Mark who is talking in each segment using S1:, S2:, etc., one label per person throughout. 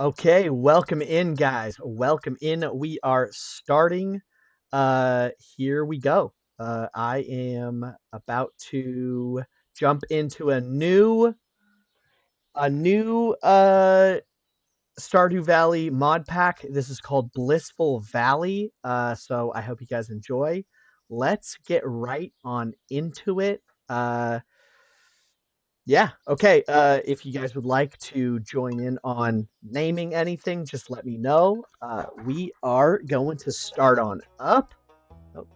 S1: Okay, welcome in, guys. Welcome in. We are starting. Here we go. I am about to jump into a new Stardew Valley mod pack. This is called Blissful Valley. So I hope you guys enjoy. Let's get right on into it. Yeah. Okay. If you guys would like to join in on naming anything, just let me know. We are going to start on up. Oh,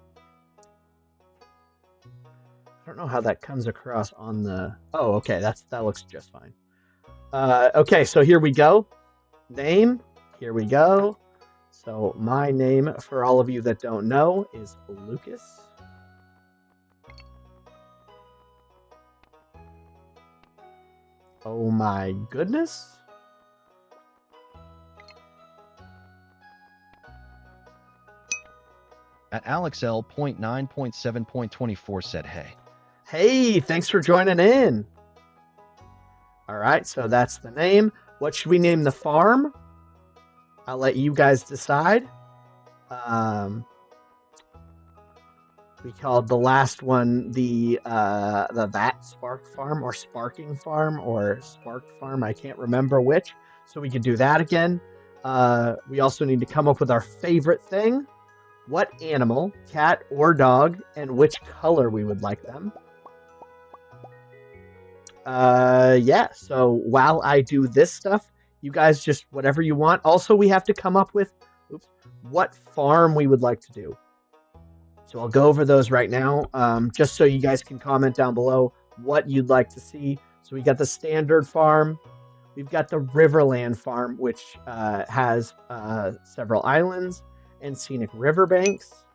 S1: I don't know how that comes across on the. Oh, okay. That looks just fine. Okay. So here we go. Name. Here we go. So my name, for all of you that don't know, is Lucas. Oh my goodness.
S2: At AlexL.9.7.24 said hey.
S1: Hey, thanks for joining in. All right, so that's the name. What should we name the farm? I'll let you guys decide. Um, we called the last one the That Spark Farm or Sparking Farm or Spark Farm. I can't remember which. So we could do that again. We also need to come up with our favorite thing. What animal, cat or dog, and which color we would like them. Yeah. So while I do this stuff, you guys just whatever you want. Also, we have to come up with oops, what farm we would like to do. So I'll go over those right now, just so you guys can comment down below what you'd like to see. So we got the standard farm. We've got the Riverland farm, which has several islands and scenic riverbanks.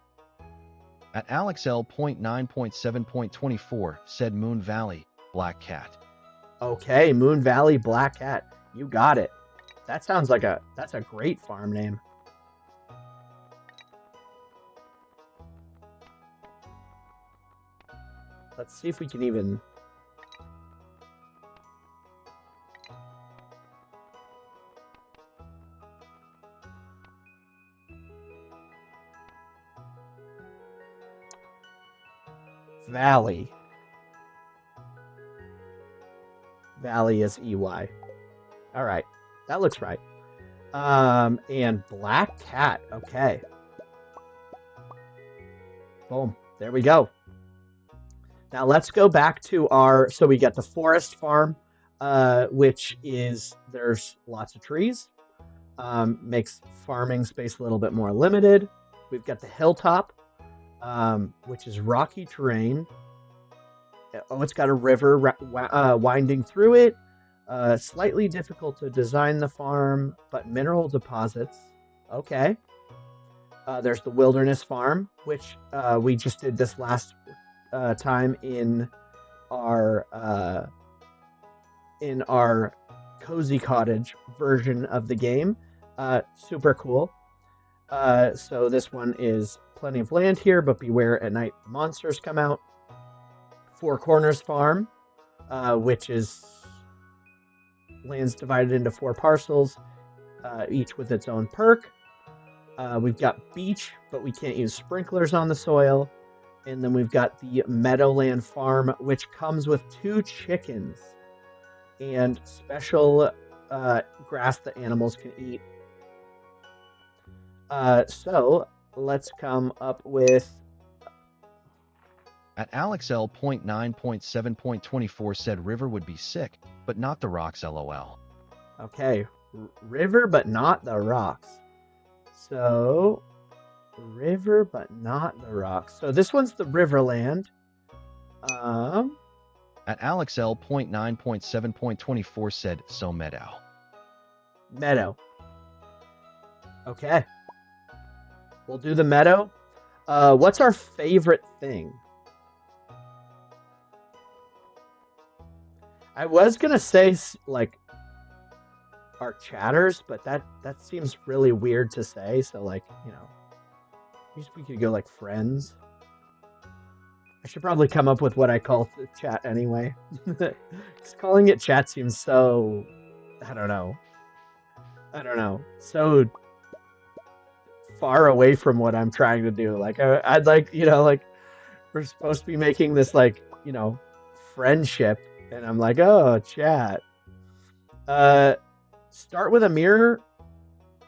S2: At AlexL.9.7.24 said Moon Valley, Black Cat.
S1: Okay, Moon Valley Black Cat. You got it. That's a great farm name. Let's see if we can even. Valley. Valley is EY. All right. That looks right. And Black Cat. Okay. Boom. There we go. Now let's go back to our. So we got the forest farm, which is there's lots of trees. Makes farming space a little bit more limited. We've got the hilltop, which is rocky terrain. Oh, it's got a river winding through it. Slightly difficult to design the farm, but mineral deposits. Okay. There's the wilderness farm, which we just did this last time our uh, in our Cozy Cottage version of the game. Super cool. So this one is plenty of land here, but beware at night monsters come out. Four Corners Farm, which is lands divided into four parcels, each with its own perk. We've got beach, but we can't use sprinklers on the soil. And then we've got the Meadowland Farm, which comes with two chickens and special grass that animals can eat. So let's come up with.
S2: At AlexL.9.7.24 said River would be sick, but not the rocks lol.
S1: Okay, river, but not the rocks. So river, but not the rocks. So this one's the Riverland.
S2: At AlexL.9.7.24 said so Meadow.
S1: Meadow. Okay. We'll do the meadow. What's our favorite thing? I was gonna say like our chatters, but that seems really weird to say. So like we could go like friends. I should probably come up with what I call the chat anyway. Just calling it chat seems so I don't know. I don't know, so far away from what I'm trying to do. Like I'd like, like we're supposed to be making this like, friendship, and I'm like, oh, chat. Uh, start with a mirror.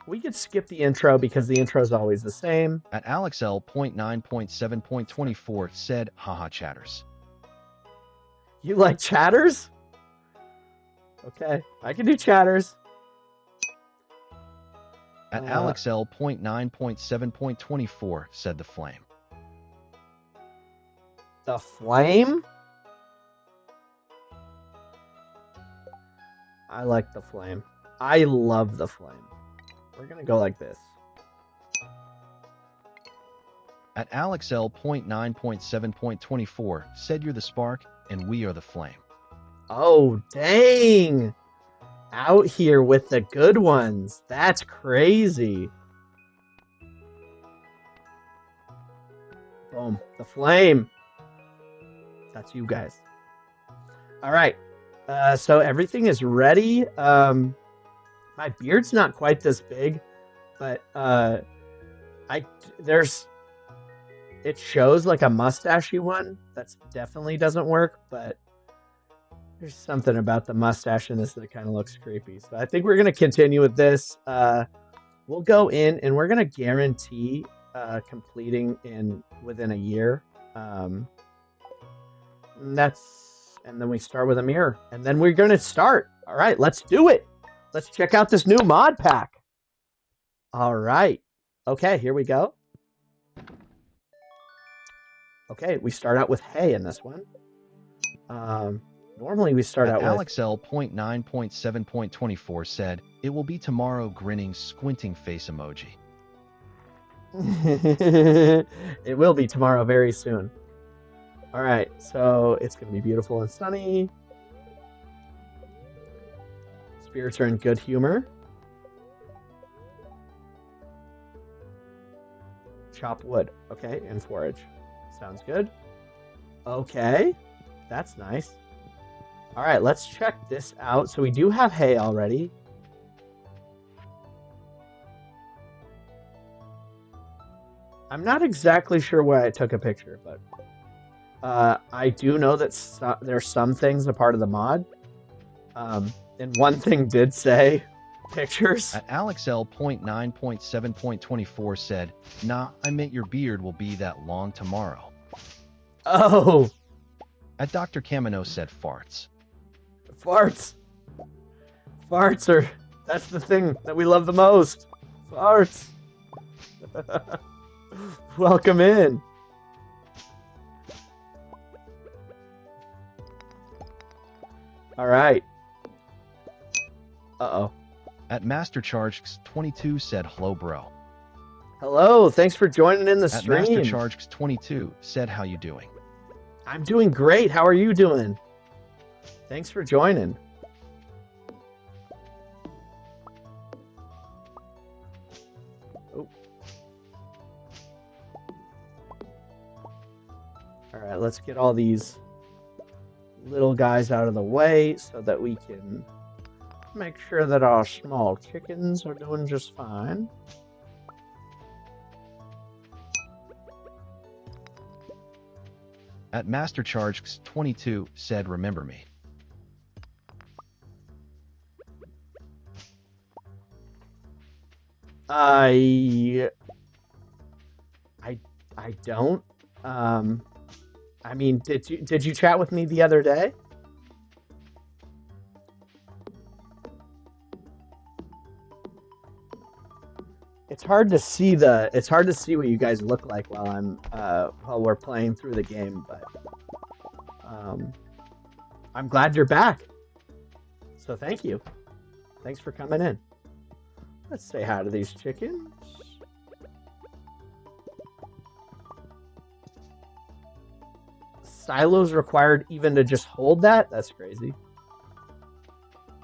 S1: We could skip the intro because the intro is always the same.
S2: At AlexL.9.7.24 said, haha chatters.
S1: You like chatters? Okay, I can do chatters.
S2: At AlexL.9.7.24 said the flame.
S1: The flame? I like the flame. I love the flame. We're gonna go like this.
S2: At AlexL.9.7.24 said you're the spark and we are the flame.
S1: Oh, dang! Out here with the good ones. That's crazy. Boom. The flame. That's you guys. All right. So everything is ready. My beard's not quite this big, but it shows like a mustachy one. That definitely doesn't work, but there's something about the mustache in this that kind of looks creepy. So I think we're gonna continue with this. We'll go in and we're gonna guarantee completing within a year. And then we start with a mirror, and then we're gonna start. All right, let's do it. Let's check out this new mod pack. All right. Okay, here we go. Okay, we start out with hay in this one. Normally we start out with...
S2: AlexL.9.7.24 said, it will be tomorrow grinning, squinting face emoji.
S1: It will be tomorrow very soon. All right, so it's going to be beautiful and sunny. Spirits are in good humor. Chop wood. Okay, and forage. Sounds good. Okay, that's nice. All right, let's check this out. So we do have hay already. I'm not exactly sure why I took a picture, but I do know that there's some things a part of the mod. And one thing did say pictures.
S2: At AlexL.9.7.24 said, nah, I meant your beard will be that long tomorrow.
S1: Oh.
S2: At Dr. Camino said farts.
S1: Farts. Farts are, that's the thing that we love the most. Farts. Welcome in. All right. Uh-oh.
S2: At MasterCharges22 said, hello, bro.
S1: Hello, thanks for joining in the stream.
S2: At MasterCharges22 said, how you doing?
S1: I'm doing great. How are you doing? Thanks for joining. Oh. All right, let's get all these little guys out of the way so that we can make sure that our small chickens are doing just fine.
S2: At MasterCharges22 said, remember me.
S1: I don't. I mean, did you chat with me the other day? It's hard to see what you guys look like while we're playing through the game, but I'm glad you're back. So thank you. Thanks for coming in. Let's say hi to these chickens. Silos required even to just hold that? That's crazy.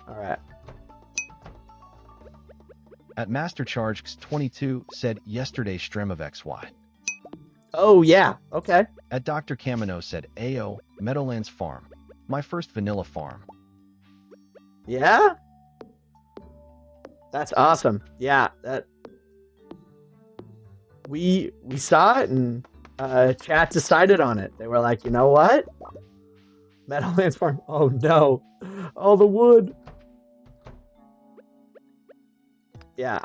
S1: All right.
S2: At MasterCharges22 said, yesterday stream of XY.
S1: Oh, yeah. Okay.
S2: At Dr. Camino said, Ayo, Meadowlands Farm. My first vanilla farm.
S1: Yeah? That's awesome. Yeah, that we saw it and chat decided on it. They were like, you know what? Meadowlands Farm. Oh no. Oh, the wood. Yeah,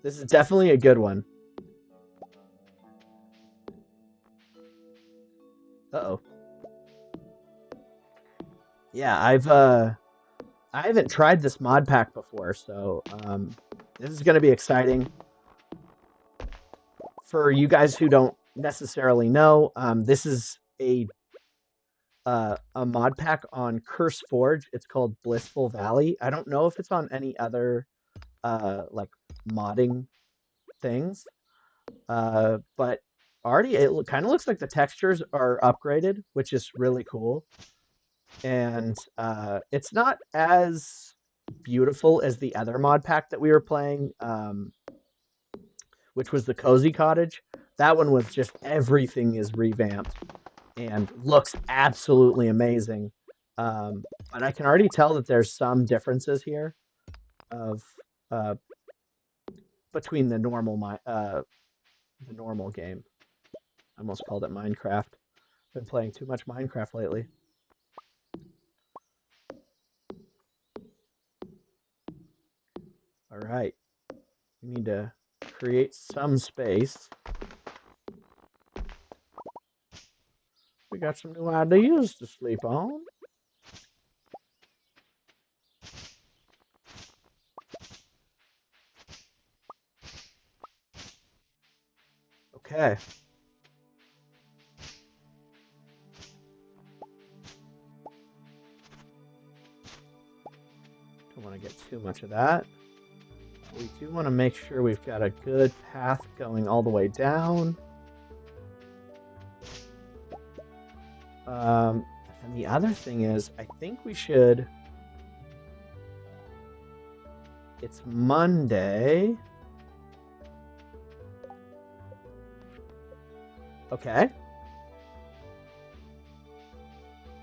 S1: this is definitely a good one. Uh-oh. Yeah, I haven't tried this mod pack before, so this is going to be exciting. For you guys who don't necessarily know, this is a mod pack on Curse Forge. It's called Blissful Valley. I don't know if it's on any other like modding things, but already it kind of looks like the textures are upgraded, which is really cool. And it's not as beautiful as the other mod pack that we were playing, which was the Cozy Cottage. That one was just everything is revamped and looks absolutely amazing. But I can already tell that there's some differences here of uh, between the normal game. I almost called it Minecraft. Been playing too much Minecraft lately. All right, we need to create some space. We got some new ideas to sleep on. Okay. Don't want to get too much of that. We do want to make sure we've got a good path going all the way down. And the other thing is, I think we should. It's Monday. Okay.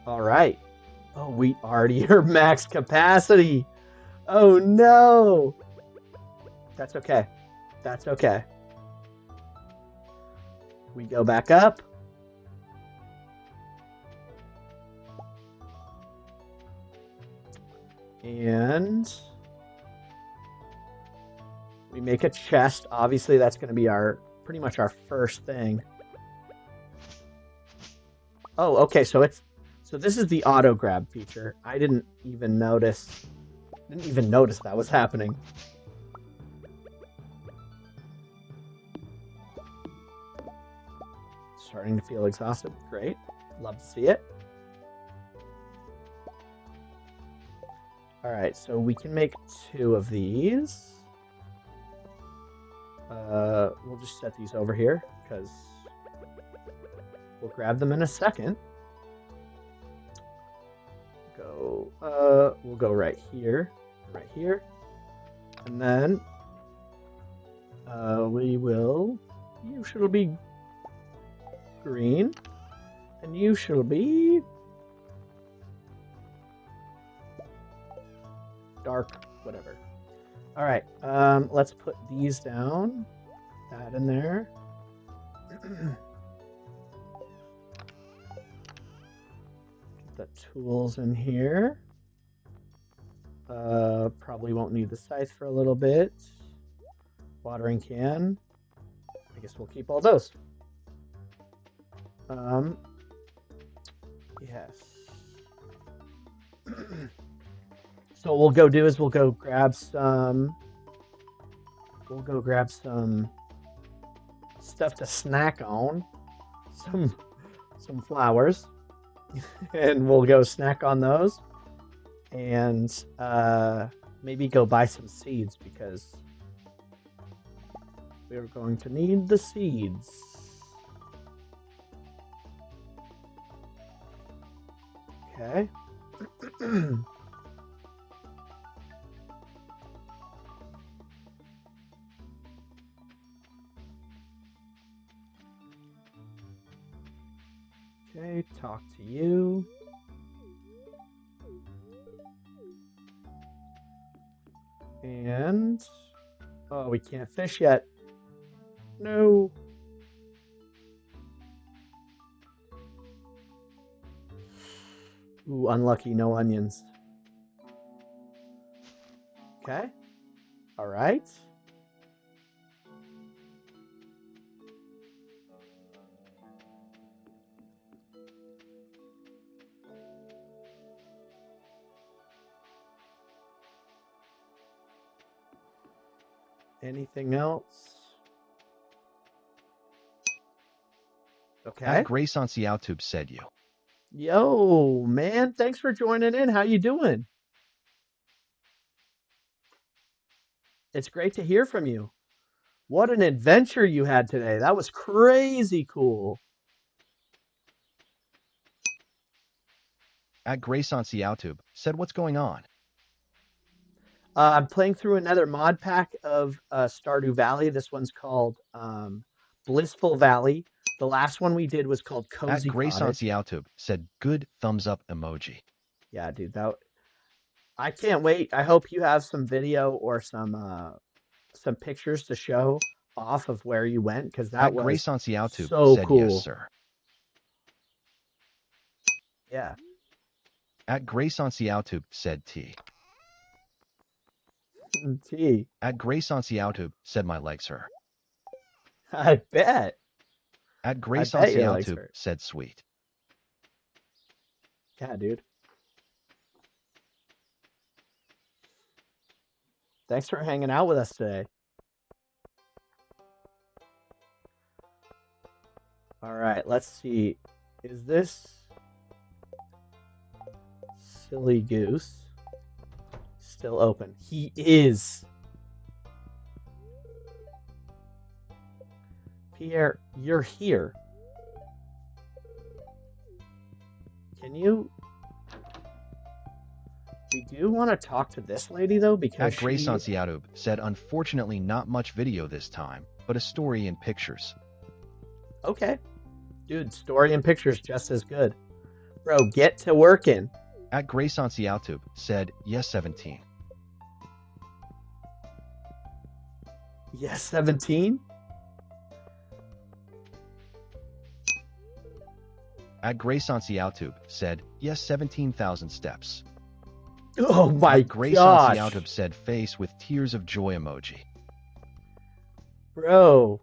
S1: All right. Oh, we already are max capacity. Oh no. That's okay. That's okay. We go back up. And we make a chest. Obviously, that's going to be our pretty much our first thing. Oh, okay. So this is the auto grab feature. I didn't even notice that was happening. Starting to feel exhausted. Great. Love to see it. All right, so we can make 2 of these. We'll just set these over here because we'll grab them in a second. We'll go right here, and then we will. You shall be green, and you shall be dark, whatever. All right, let's put these down. That in there. Get the tools in here. Probably won't need the scythe for a little bit. Watering can. I guess we'll keep all those. Yes. So what we'll go do is we'll go grab some stuff to snack on. Some flowers. And we'll go snack on those. And maybe go buy some seeds because we're going to need the seeds. Okay. Okay, talk to you. And oh, we can't fish yet. No. Ooh, unlucky, no onions. Okay. All right. Anything else? Okay.
S2: At Grace on Seautube said you.
S1: Yo, man, thanks for joining in. How you doing? It's great to hear from you. What an adventure you had today. That was crazy cool.
S2: At Grace on Seautube said what's going on.
S1: I'm playing through another mod pack of Stardew Valley. This one's called Blissful Valley. The last one we did was called
S2: At
S1: Cozy
S2: Grace on
S1: Cottage.
S2: Seautube said good thumbs up emoji.
S1: Yeah, dude, I can't wait. I hope you have some video or some pictures to show off of where you went, because that
S2: At
S1: was
S2: Grace on Seautube
S1: so
S2: said
S1: cool.
S2: yes, sir.
S1: Yeah.
S2: At Grace on Seautube said T.
S1: T.
S2: At Grace on Seautube said my legs hurt.
S1: I bet.
S2: At Grace on
S1: your legs
S2: Seautube
S1: hurt.
S2: said sweet.
S1: Yeah, dude. Thanks for hanging out with us today. All right, let's see. Is this silly goose still open? He is. Pierre, you're here. Can you... We do want to talk to this lady, though, because
S2: At Grace on Seautube said unfortunately not much video this time, but a story and pictures.
S1: Okay. Dude, story and pictures just as good. Bro, get to working.
S2: At Grace on Seautube said yes 17.
S1: Yes, 17?
S2: At Grace on Seautube said yes 17,000 steps.
S1: Oh my
S2: At Grace
S1: gosh.
S2: on Seautube said face with tears of joy emoji.
S1: Bro.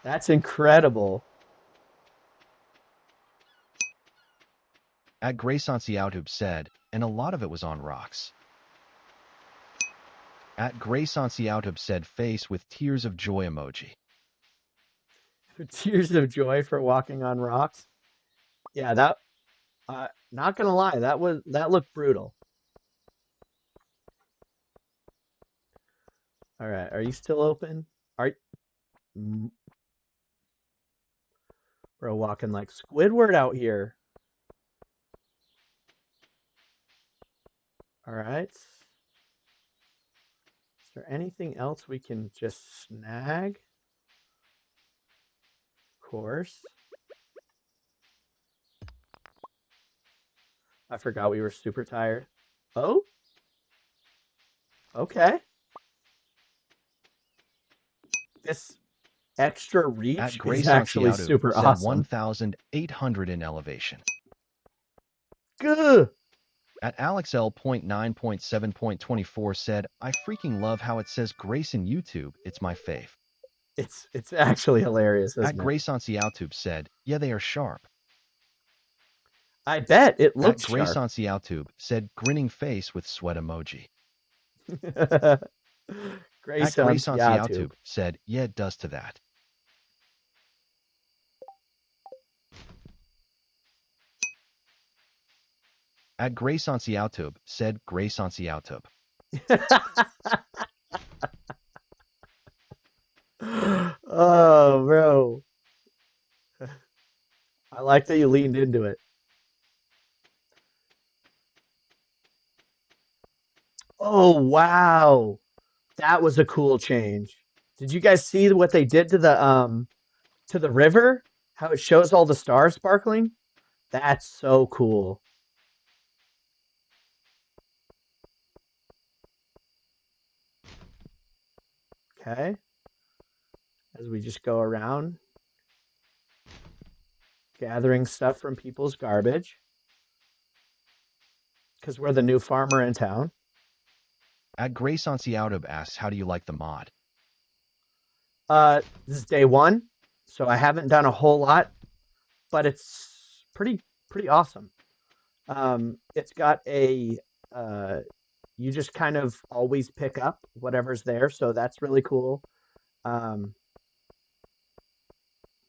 S1: That's incredible.
S2: At Grace on Seautube said, and a lot of it was on rocks. At Grace on Seautube said face with tears of joy emoji.
S1: Tears of joy for walking on rocks. Yeah, that not gonna lie, that looked brutal. All right, are you still open? Mm, Bro, walking like Squidward out here. All right. Is there anything else we can just snag? Of course. I forgot we were super tired. Oh? Okay. This extra reach
S2: At
S1: is
S2: Grace on
S1: actually
S2: Seautube
S1: super
S2: said
S1: awesome.
S2: 1,800 in elevation.
S1: Good.
S2: At AlexL.9.7.24 said, I freaking love how it says Grace in YouTube, it's my fave.
S1: It's actually hilarious, isn't
S2: At
S1: it?
S2: Grace on Seautube said, yeah, they are sharp.
S1: I bet it
S2: At
S1: looks
S2: Grace
S1: sharp.
S2: on Seautube said grinning face with sweat emoji.
S1: Grace
S2: At Grace
S1: on
S2: on
S1: YouTube.
S2: Seautube said, yeah, it does to that. At Grace on Seautube said Grace on Seautube.
S1: Oh, bro. I like that you leaned into it. Oh, wow. That was a cool change. Did you guys see what they did to the river? How it shows all the stars sparkling? That's so cool. Okay. As we just go around gathering stuff from people's garbage. Because we're the new farmer in town.
S2: At Grace on Seautub asks, how do you like the mod?
S1: This is day one, so I haven't done a whole lot, but it's pretty awesome. It's got a you just kind of always pick up whatever's there, so that's really cool. Um,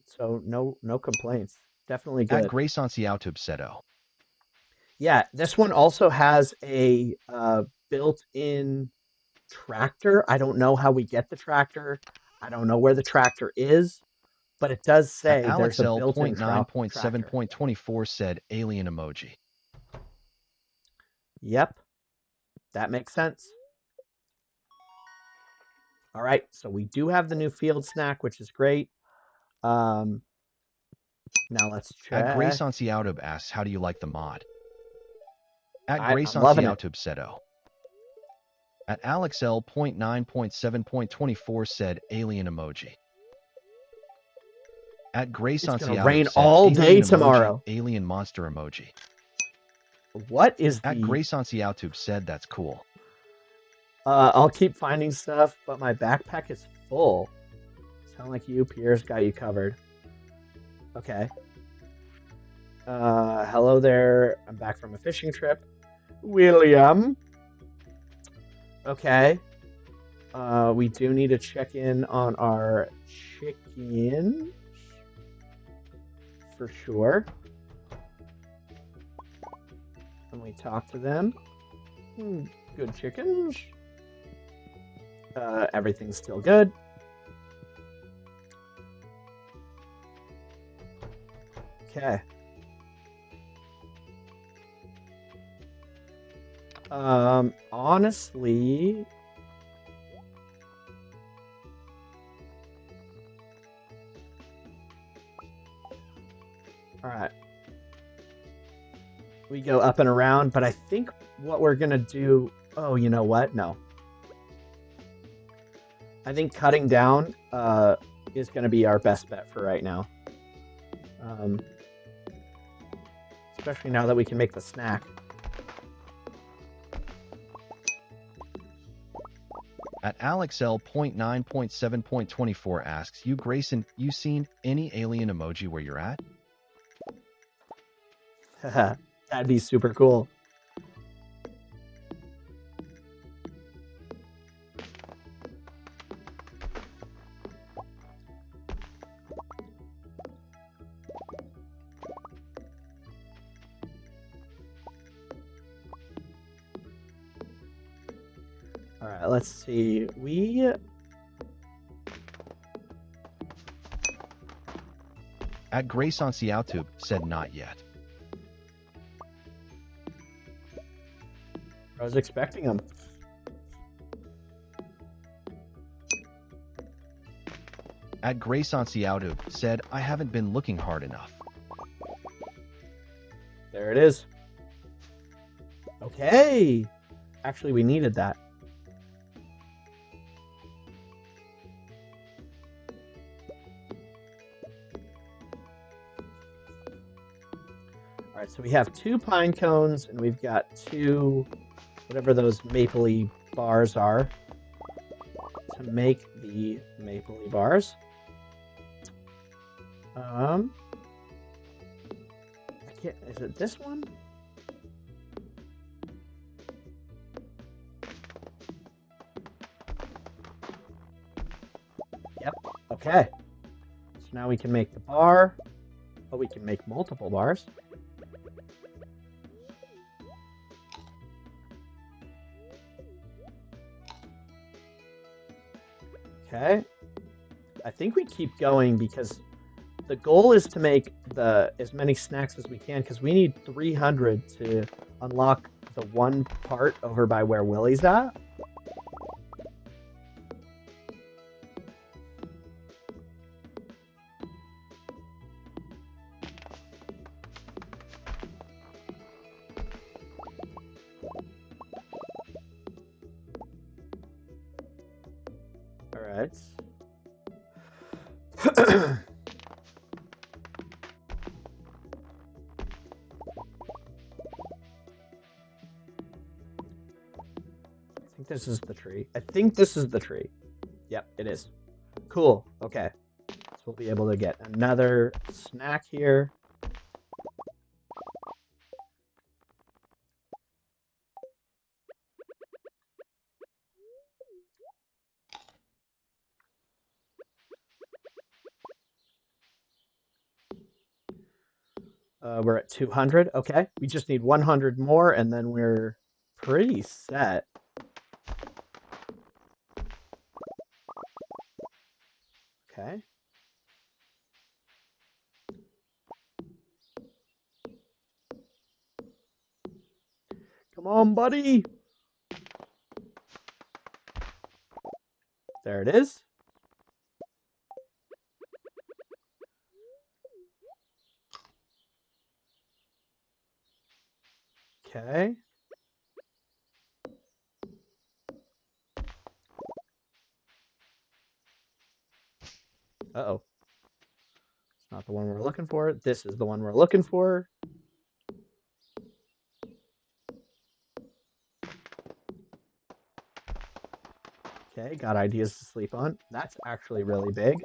S1: so no complaints. Definitely
S2: At
S1: good.
S2: Grace on Seautub said, oh.
S1: Yeah, this one also has a built-in tractor. I don't know how we get the tractor. I don't know where the tractor is, but it does
S2: At
S1: say there's a built-in tractor.
S2: AlexL.9.7.24 said, alien emoji.
S1: Yep, that makes sense. All right, so we do have the new field snack, which is great. Now let's
S2: At Grace
S1: check.
S2: on Seautub asks, how do you like the mod? At Grace
S1: I'm
S2: on
S1: loving it.
S2: Seautub said, oh. At AlexL.9.7.24 said, alien emoji. At Grace
S1: It's
S2: on
S1: gonna
S2: Seautub
S1: rain
S2: said,
S1: all day
S2: alien emoji,
S1: tomorrow.
S2: alien monster emoji.
S1: What is
S2: At
S1: the?
S2: Grace on Seautub said, that's cool.
S1: I'll keep finding stuff, but my backpack is full. Sound like you, Pierre's got you covered. Okay. Hello there. I'm back from a fishing trip. William. Okay. We do need to check in on our chickens. For sure. And we talk to them. Good chickens. Everything's still good. Okay. Honestly, all right. We go up and around, but I think what we're gonna do. Oh, you know what? No. I think cutting down is gonna be our best bet for right now. Especially now that we can make the snack.
S2: At AlexL.9.7.24 asks, you Grayson, you seen any alien emoji where you're at?
S1: That'd be super cool. All right, let's see.
S2: At Grace on Seautub said not yet.
S1: I was expecting them.
S2: At Grace on Seautub said, I haven't been looking hard enough.
S1: There it is. Okay. Actually, we needed that. All right, so we have 2 pine cones, and we've got 2, whatever those mapley bars are, to make the mapley bars. I can't. Is it this one? Yep. Okay. So now we can make the bar. Oh, we can make multiple bars. Okay. I think we keep going because the goal is to make as many snacks as we can because we need 300 to unlock the one part over by where Willie's at. All right. I think this is the tree. I think this is the tree. Yep, it is. Cool. Okay. So we'll be able to get another snack here. We're at 200. Okay. We just need 100 more, and then we're pretty set. Okay. Come on, buddy. There it is. Okay. Uh-oh. It's not the one we're looking for. This is the one we're looking for. Okay, got ideas to sleep on. That's actually really big.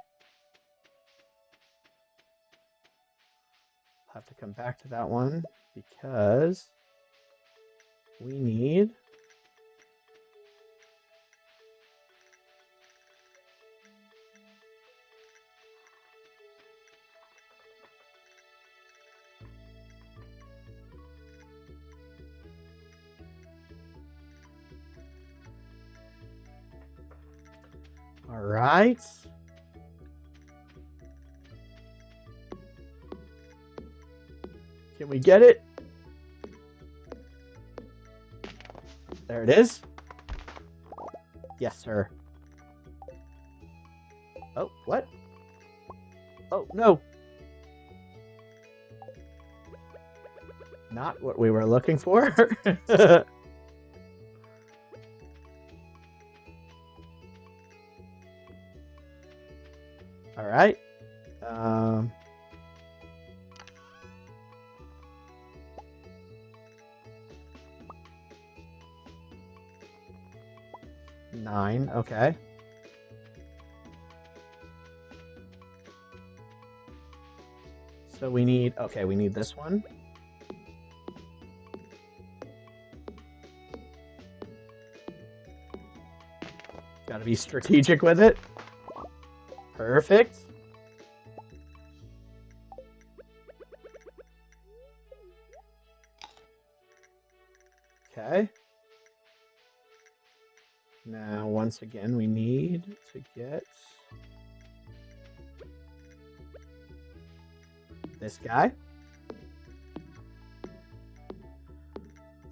S1: I'll have to come back to that one because we need... All right. Can we get it? There it is. Yes, sir. Oh, what? Oh, no. Not what we were looking for. All right. 9, okay. So we need, okay, we need this one. Gotta be strategic with it. Perfect. Okay. Now, once again, we need to get this guy.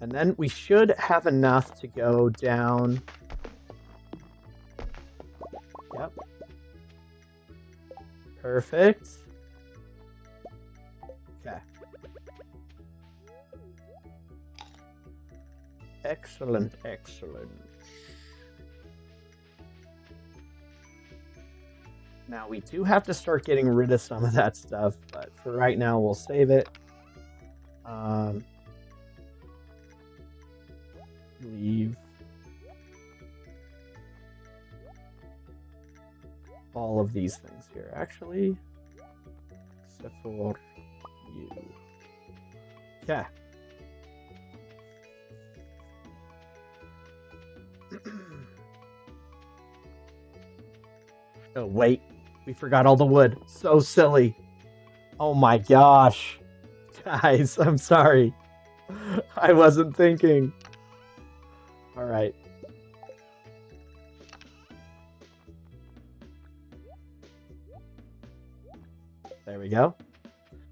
S1: And then we should have enough to go down. Yep. Perfect. Okay. Excellent, excellent. Now, we do have to start getting rid of some of that stuff, but for right now, we'll save it. Leave all of these things here, actually, except for you. Okay. Oh, wait. We forgot all the wood. So silly. Oh my gosh. Guys, I'm sorry. I wasn't thinking. All right. There we go.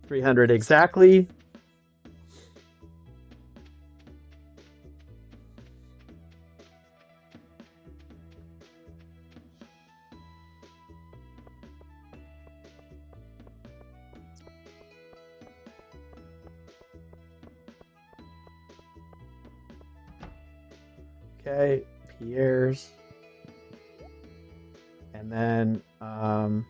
S1: 300 exactly. Okay, Pierre's. And And then, all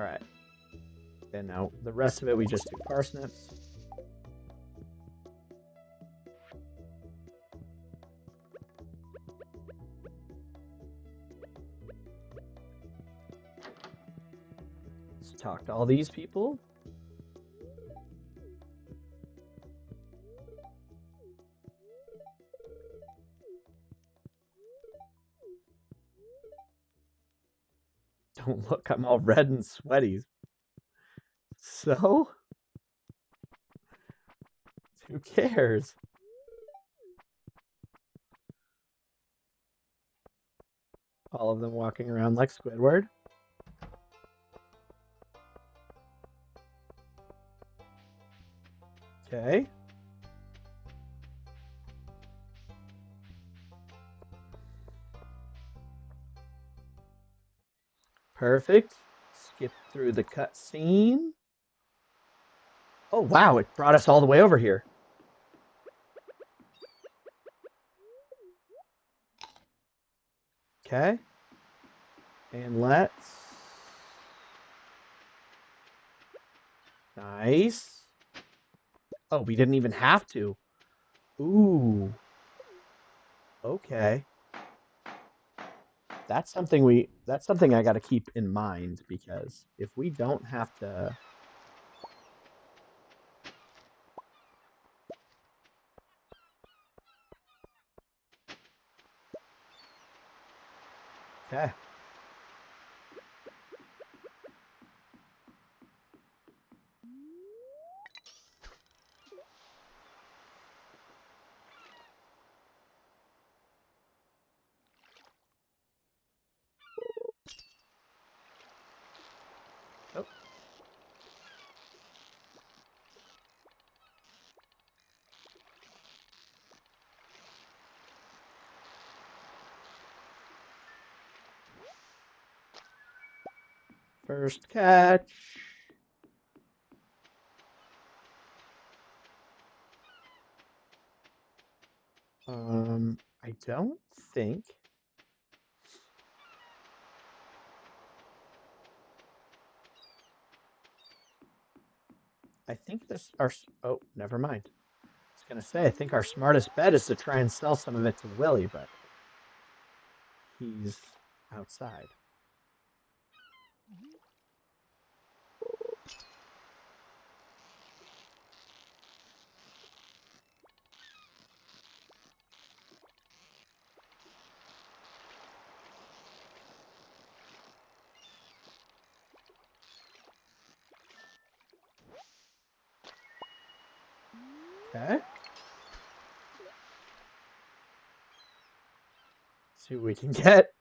S1: right. And now the rest of it, we just do parsnips. Let's talk to all these people. Don't look, I'm all red and sweaty. So? Who cares? All of them walking around like Squidward. Okay. Perfect. Skip through the cutscene. Oh, wow, it brought us all the way over here. Okay. And let's... Nice. Oh, we didn't even have to. Ooh. Okay. That's something I got to keep in mind, because if we don't have to... Okay. Oh. First catch. I don't think... I think this... Oh, never mind. I was going to say, I think our smartest bet is to try and sell some of it to Willy, but... He's outside. Okay. See what we can get.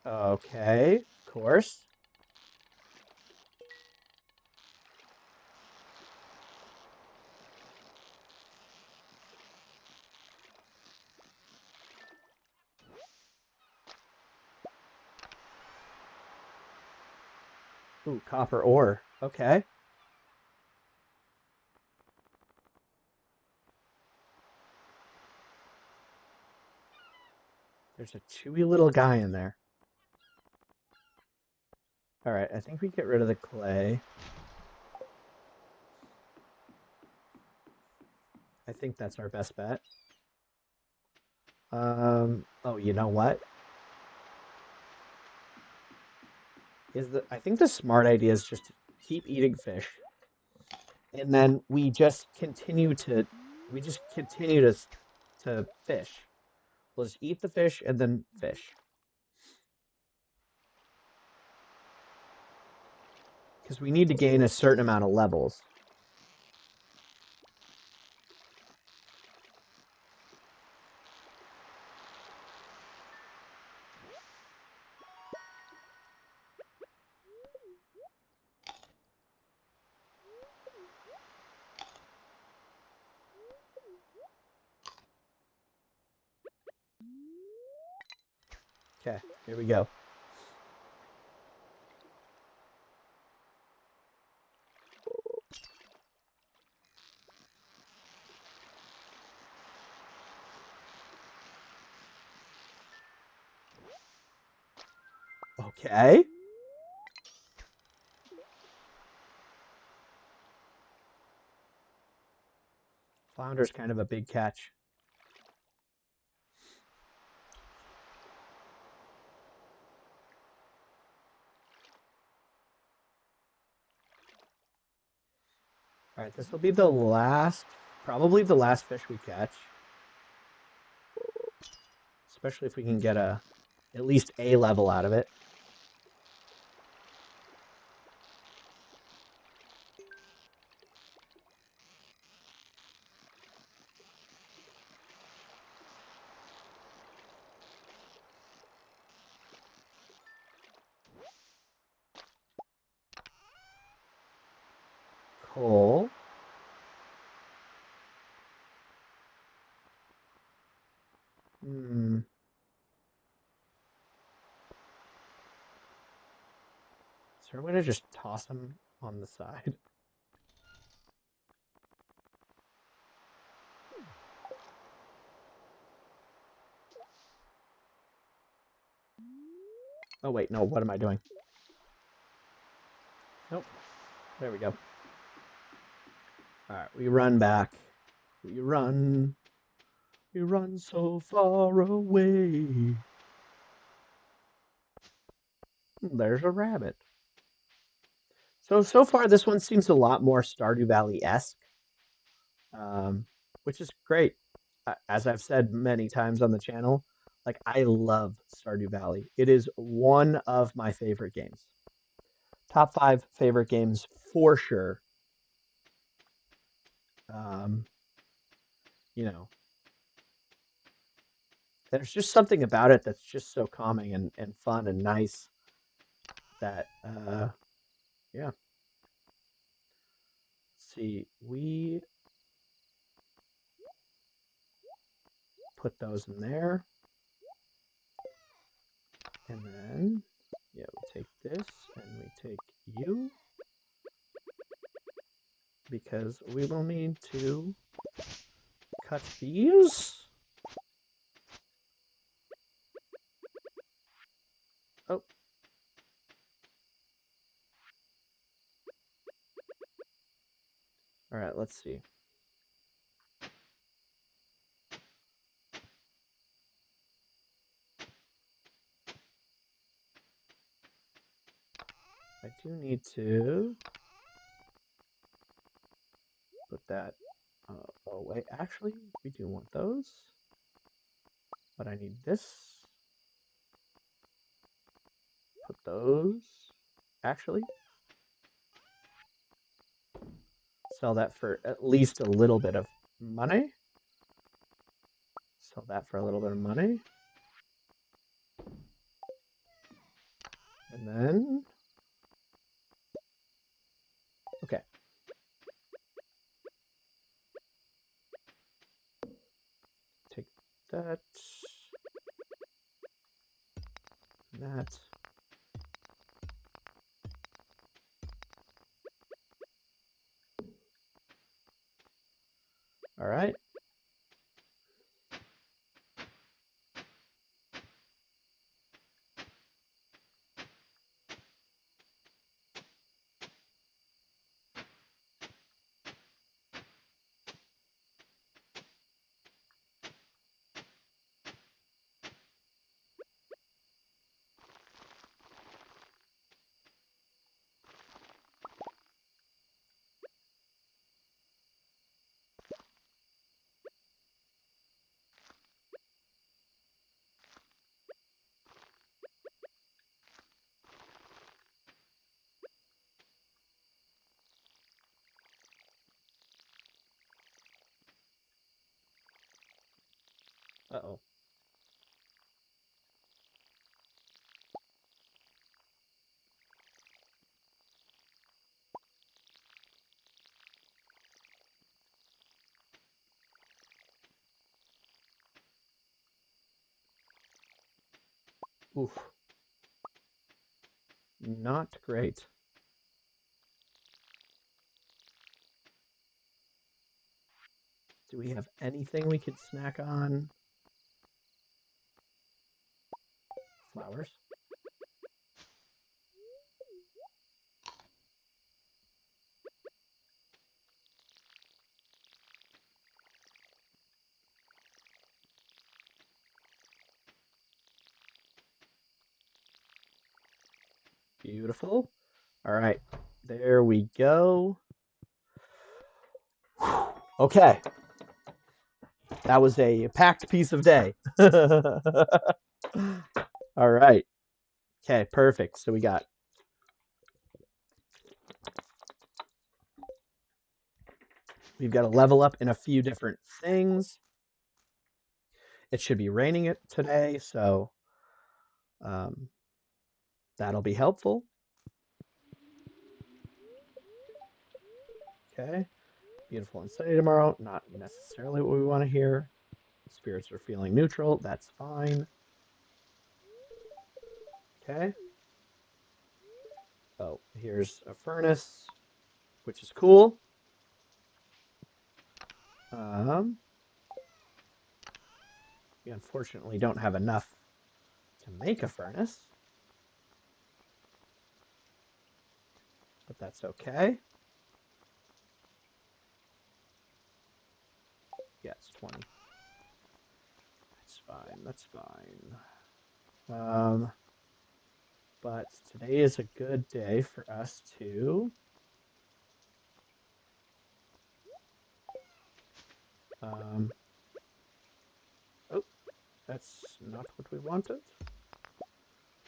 S1: Okay, of course. Ooh, copper ore. Okay. There's a chewy little guy in there. All right, I think we get rid of the clay. I think that's our best bet. Oh, you know what? I think the smart idea is just to keep eating fish. And then we just continue to fish. We'll just eat the fish and then fish. Because we need to gain a certain amount of levels. Okay, here we go. Okay. Flounder's kind of a big catch. All right, this will be the last, probably the last fish we catch. Especially if we can get at least a level out of it. Coal. Hmm. So I'm gonna just toss them on the side. Oh wait, no, what am I doing? Nope. There we go. Alright, we run back. We run. We run so far away. There's a rabbit. So far this one seems a lot more Stardew Valley-esque, um, which is great. As I've said many times on the channel, like I love Stardew Valley. It is one of my favorite games. Top 5 favorite games for sure. Um, you know, there's just something about it that's just so calming and fun and nice that yeah. Let's see, we put those in there. And then yeah, we take this and we take you because we will need to cut these. Oh. All right, let's see. I do need to put that. Oh, wait, actually, we do want those. But I need this. Put those. Actually, sell that for at least a little bit of money. Sell that for a little bit of money. And then, okay. Take that. That. All right. Uh-oh. Oof. Not great. Do we have anything we could snack on? Flowers. Beautiful. All right, there we go. Okay, that was a packed piece of day. All right. Okay, perfect. So we've got to level up in a few different things. It should be raining it today, so um, that'll be helpful. Okay. Beautiful and sunny tomorrow. Not necessarily what we want to hear. Spirits are feeling neutral. That's fine. Okay. Oh, here's a furnace, which is cool. We unfortunately don't have enough to make a furnace, but that's okay. Yeah, it's 20. That's fine. That's fine. But today is a good day for us to oh, that's not what we wanted.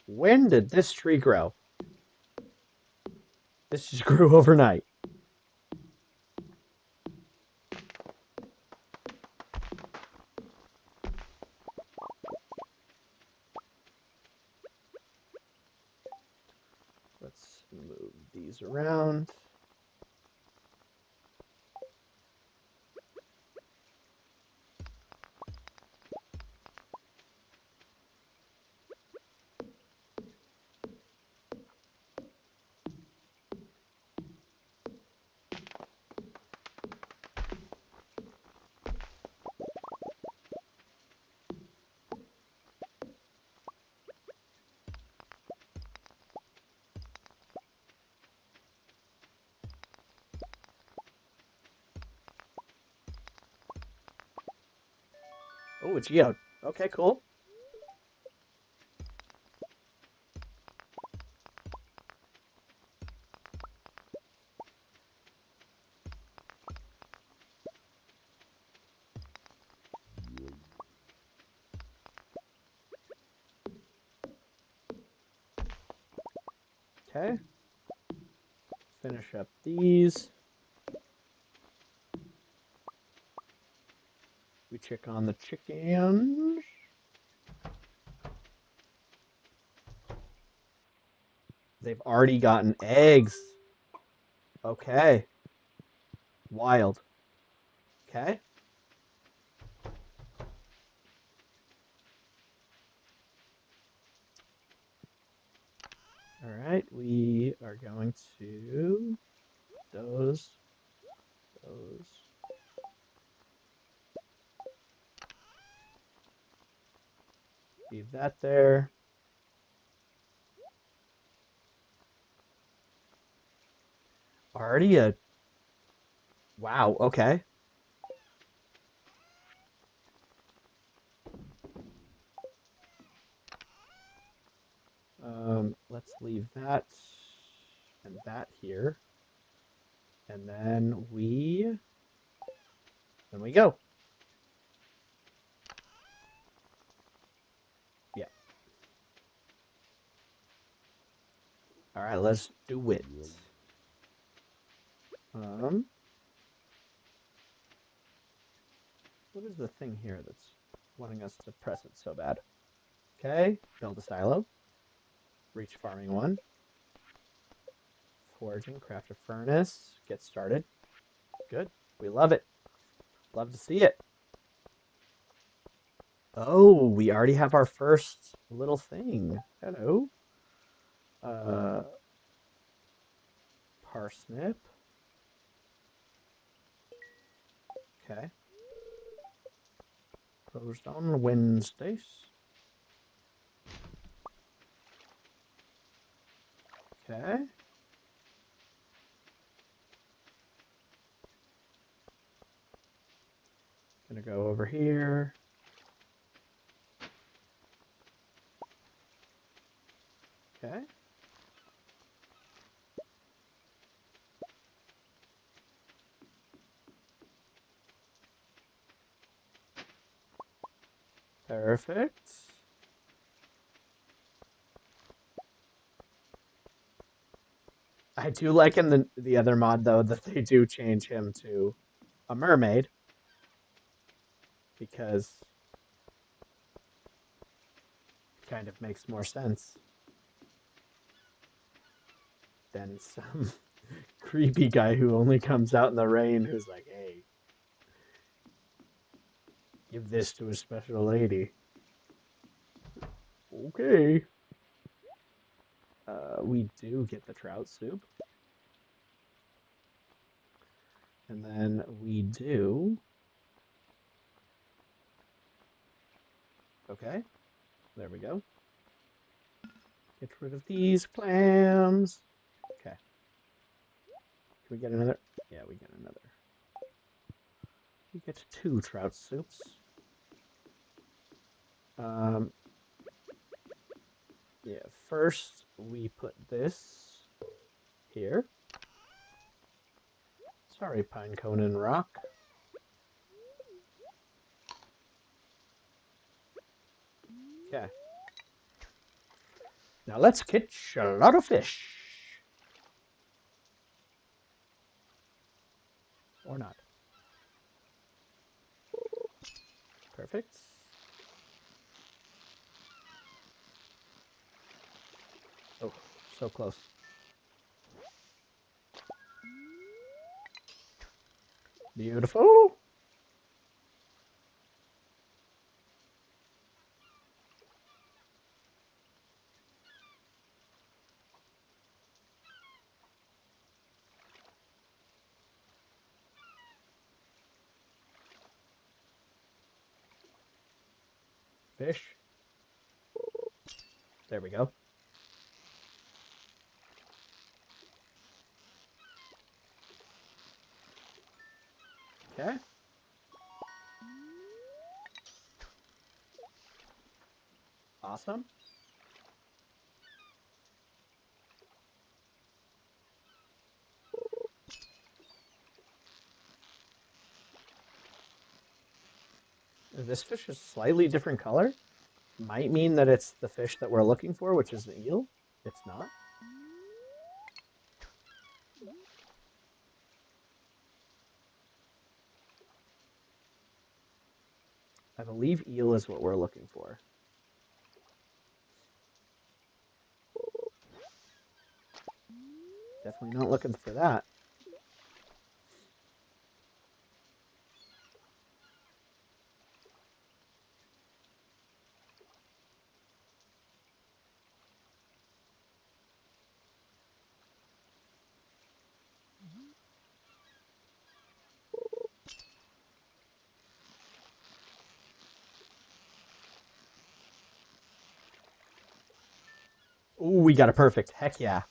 S1: When did this tree grow? This just grew overnight. Let's move these around. Oh, a geode. Okay, cool. Okay. Finish up these. We check on the chickens. They've already gotten eggs. Okay. Wild. Okay. All right. We are going to those. Leave that there. Already a. Wow. Okay. Let's leave that and that here. And then we go. Yeah. All right, let's do it. Um, what is the thing here that's wanting us to press it so bad? Okay, build a silo. Reach farming one. Foraging, craft a furnace. Get started. Good. We love it. Love to see it. Oh, we already have our first little thing. Hello. Uh, parsnip. Okay. Closed on Wednesdays. Okay. Gonna go over here. Okay. Perfect. I do like in the other mod though that they do change him to a mermaid because it kind of makes more sense than some creepy guy who only comes out in the rain who's like, "Hey, give this to a special lady." Okay. We do get the trout soup. And then we do. Okay. There we go. Get rid of these clams. Okay. Can we get another? Yeah, we get another. We get 2 trout soups. Um, yeah, first we put this here. Sorry, Pinecone and Rock. Okay. Now let's catch a lot of fish. Or not. Perfect. Oh, so close. Beautiful. Fish. There we go. Okay. Awesome. This fish is slightly different color. Might mean that it's the fish that we're looking for, which is the eel. It's not. I believe eel is what we're looking for. Definitely not looking for that. Ooh, we got a perfect. Heck yeah.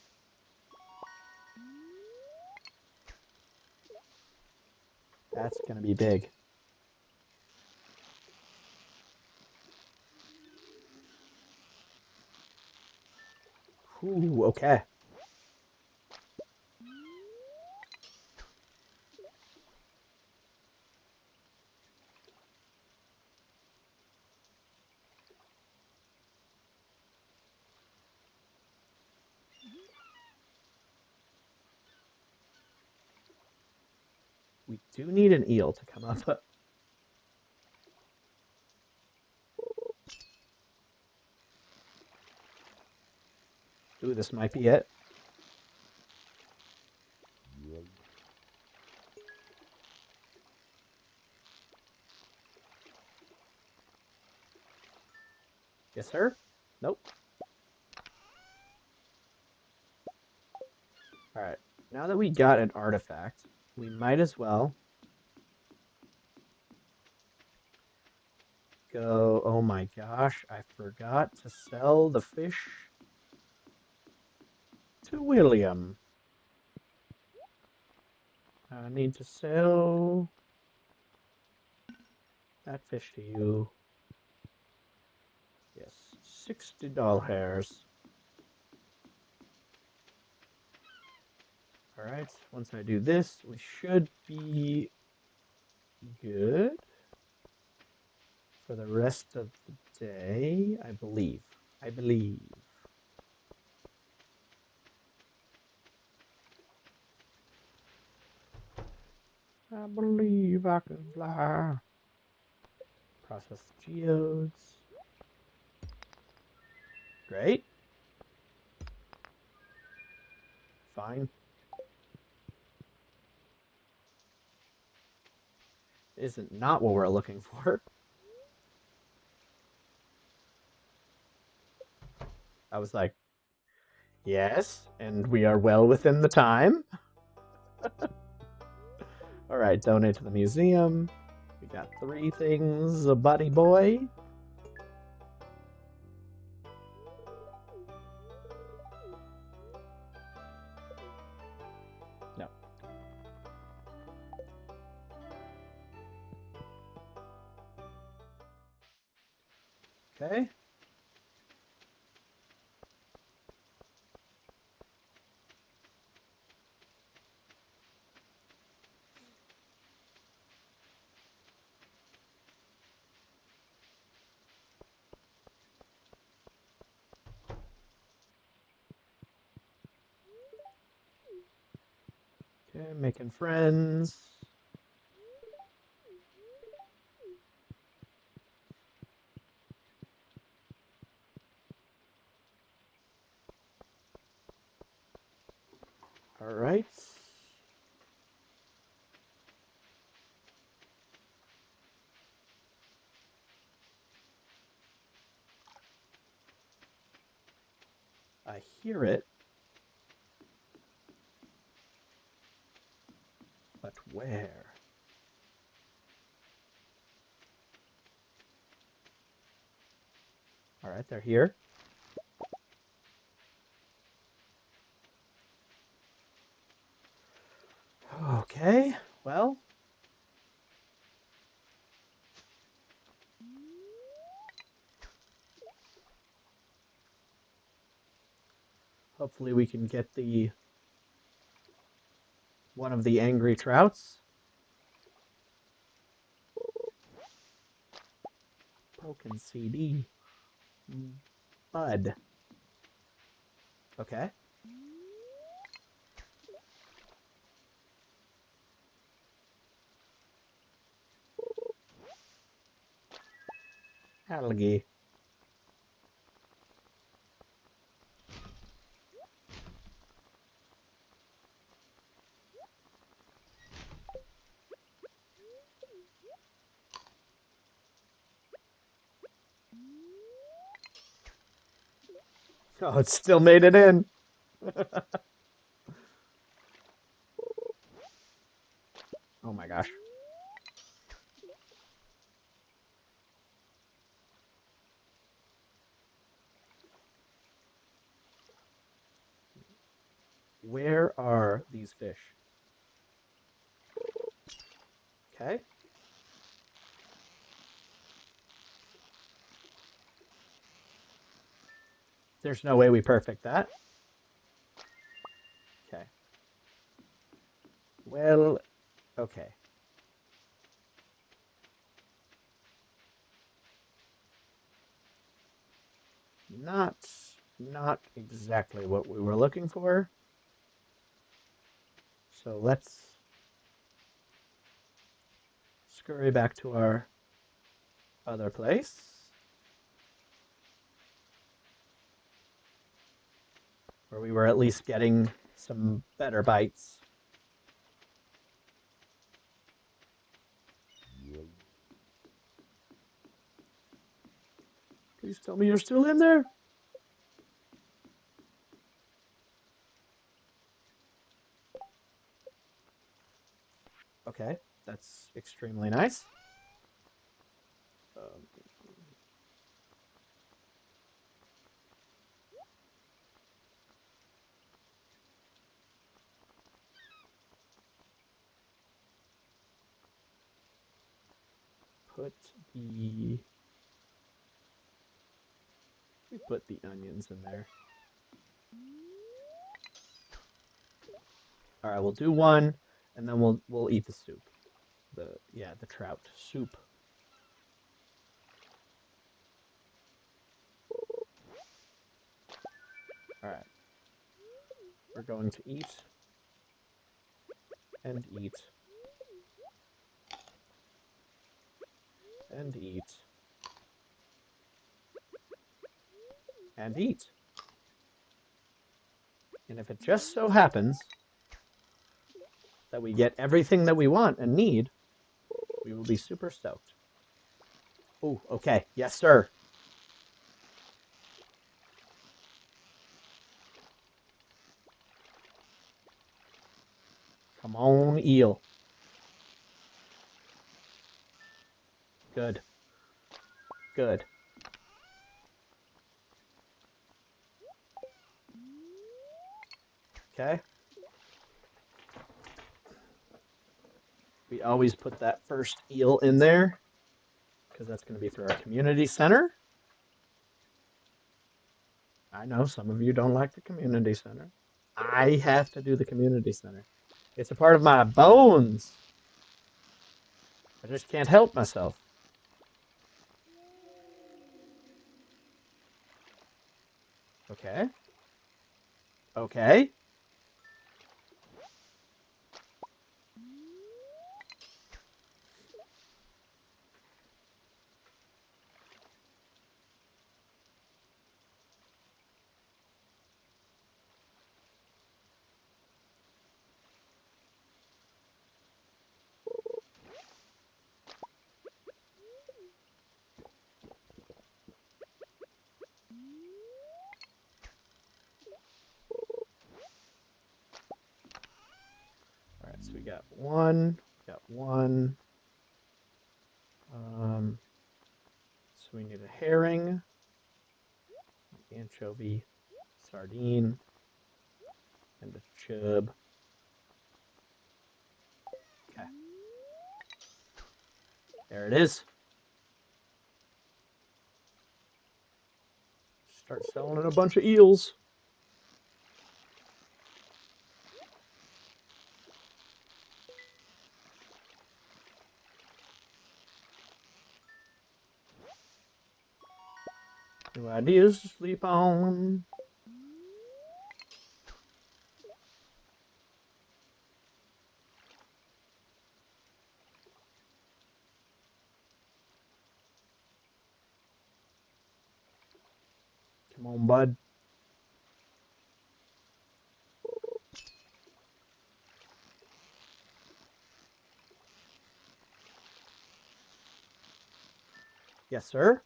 S1: That's going to be big. Ooh, okay. We do need an eel to come up. Ooh, this might be it. Yes, sir? Nope. Alright. Now that we got an artifact, we might as well go... Oh my gosh, I forgot to sell the fish to William. I need to sell that fish to you. Yes, $60. Alright, once I do this, we should be good for the rest of the day, I believe. I believe. I believe I can fly. Process geodes. Great. Fine. Isn't not what we're looking for. I was like, yes, and we are well within the time. All right, donate to the museum. We got 3 things, a buddy boy. No. Okay. Okay, making friends. All right. I hear it. But where? All right, they're here. Okay, well. Hopefully we can get the one of the angry trouts. Broken CD. Bud. Okay. Algae. Oh, it still made it in. Oh my gosh. Where are these fish? Okay. There's no way we perfect that. Okay. Well, okay. Not not exactly what we were looking for. So let's scurry back to our other place. Where we were at least getting some better bites. Please tell me you're still in there. Okay, that's extremely nice. Um, put the... We put the onions in there. All right, we'll do one, and then we'll eat the soup. The trout soup. All right, we're going to eat and eat and eat and eat. And if it just so happens that we get everything that we want and need, we will be super stoked. Oh, okay. Yes, sir. Come on, eel. Good. Good. Okay. We always put that first eel in there because that's going to be for our community center. I know some of you don't like the community center. I have to do the community center. It's a part of my bones. I just can't help myself. Okay. Okay. All right, so we got one. We got one. So we need a herring, anchovy, sardine, and a chub. Okay. There it is. Start selling a bunch of eels. New ideas to sleep on. Come on, bud. Yes, sir.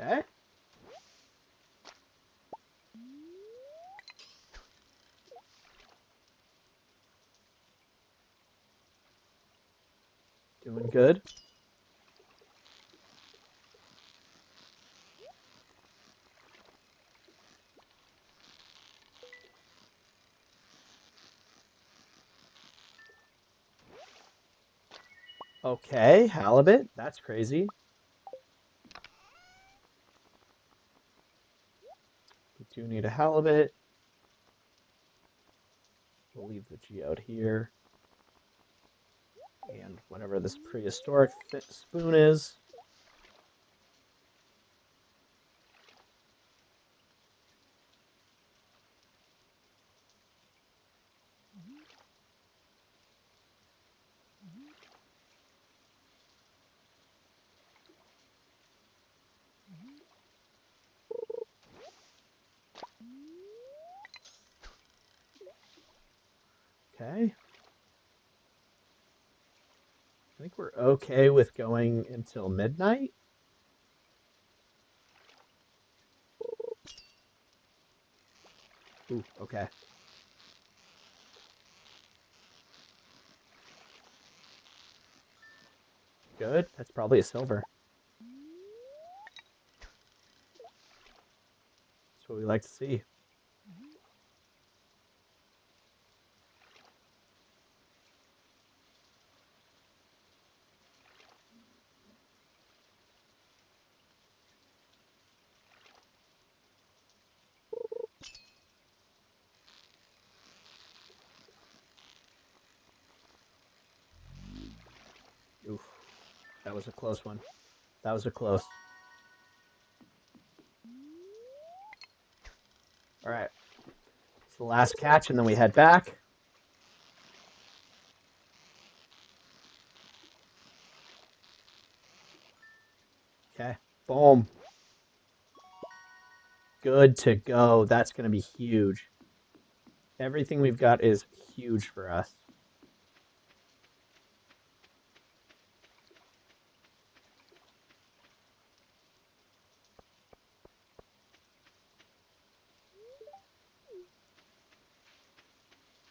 S1: Okay. Doing good. Okay, halibut. That's crazy. We do need a halibut. We'll leave the geode here. And whatever this prehistoric spoon is. Okay. I think we're okay with going until midnight. Ooh, okay. Good. That's probably a silver. That's what we like to see. Oof. That was a close one. That was a close. All right. It's the last catch, and then we head back. Okay. Boom. Good to go. That's going to be huge. Everything we've got is huge for us.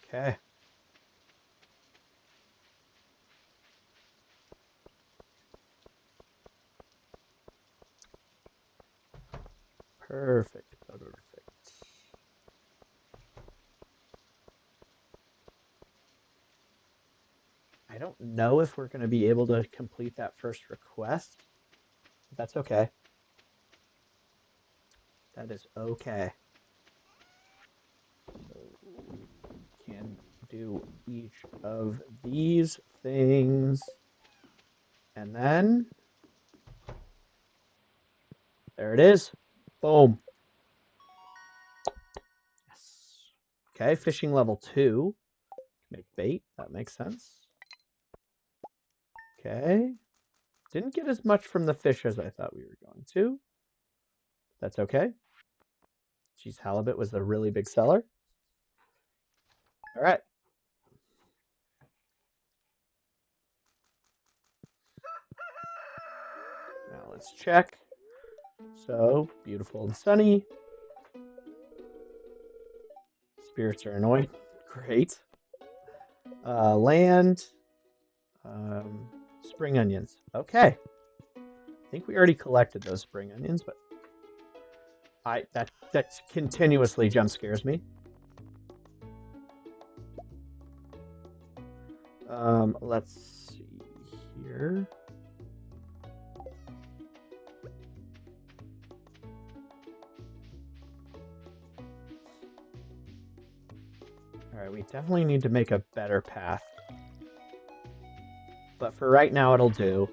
S1: Okay. Perfect. Perfect. I don't know if we're going to be able to complete that first request. But that's okay. That is okay. So we can do each of these things. And then there it is. Boom. Yes. Okay, fishing level 2. Make bait. That makes sense. Okay. Didn't get as much from the fish as I thought we were going to. That's okay. Geez, halibut was a really big seller. All right. Now let's check. So, beautiful and sunny. Spirits are annoyed. Great. Land. Spring onions. Okay. I think we already collected those spring onions, but that continuously jump scares me. Let's see here. All right, we definitely need to make a better path. But for right now, it'll do.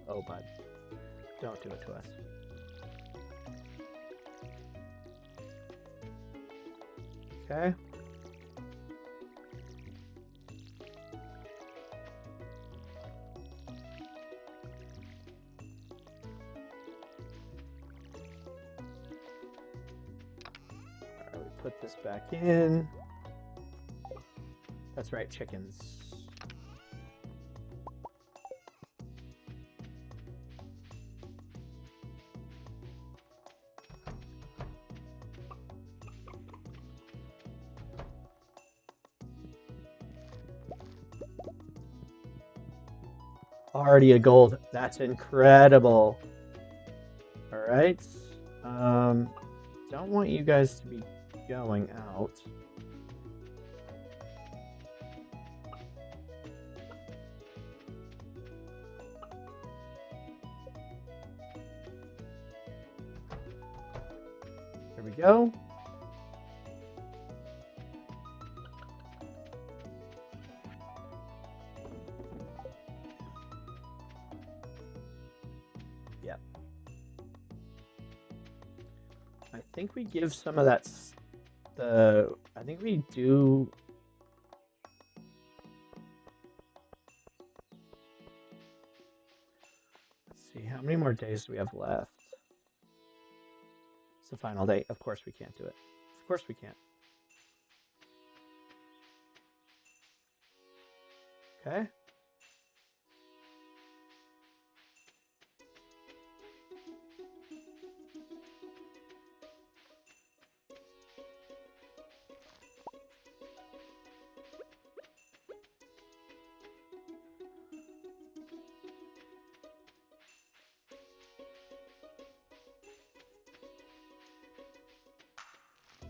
S1: Oh, bud. Don't do it to us. Okay. All right, we put this back in. That's right, chickens. Already a gold. That's incredible. All right. Don't want you guys to be going out. There we go. Yep. I think we give some of that. I think we do. see, how many more days do we have left? It's the final day. Of course we can't do it. Of course we can't. Okay.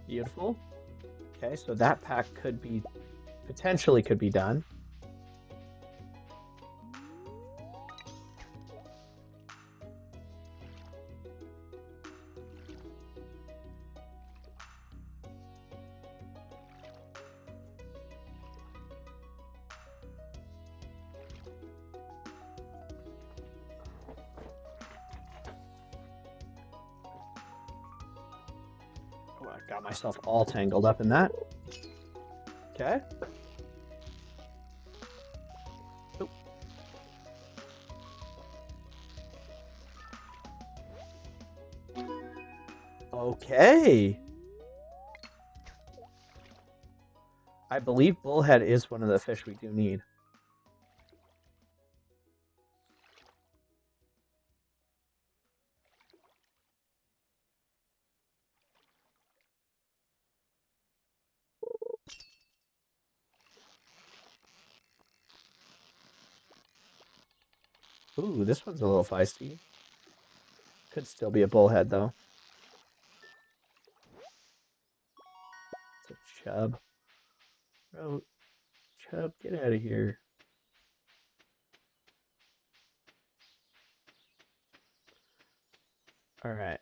S1: Beautiful. Okay, so that pack potentially could be done. Oh, I got myself all tangled up in that. Okay. Oh. Okay. I believe bullhead is one of the fish we do need. Ooh, this one's a little feisty. Could still be a bullhead, though. It's a chub. Oh, chub, get out of here. All right.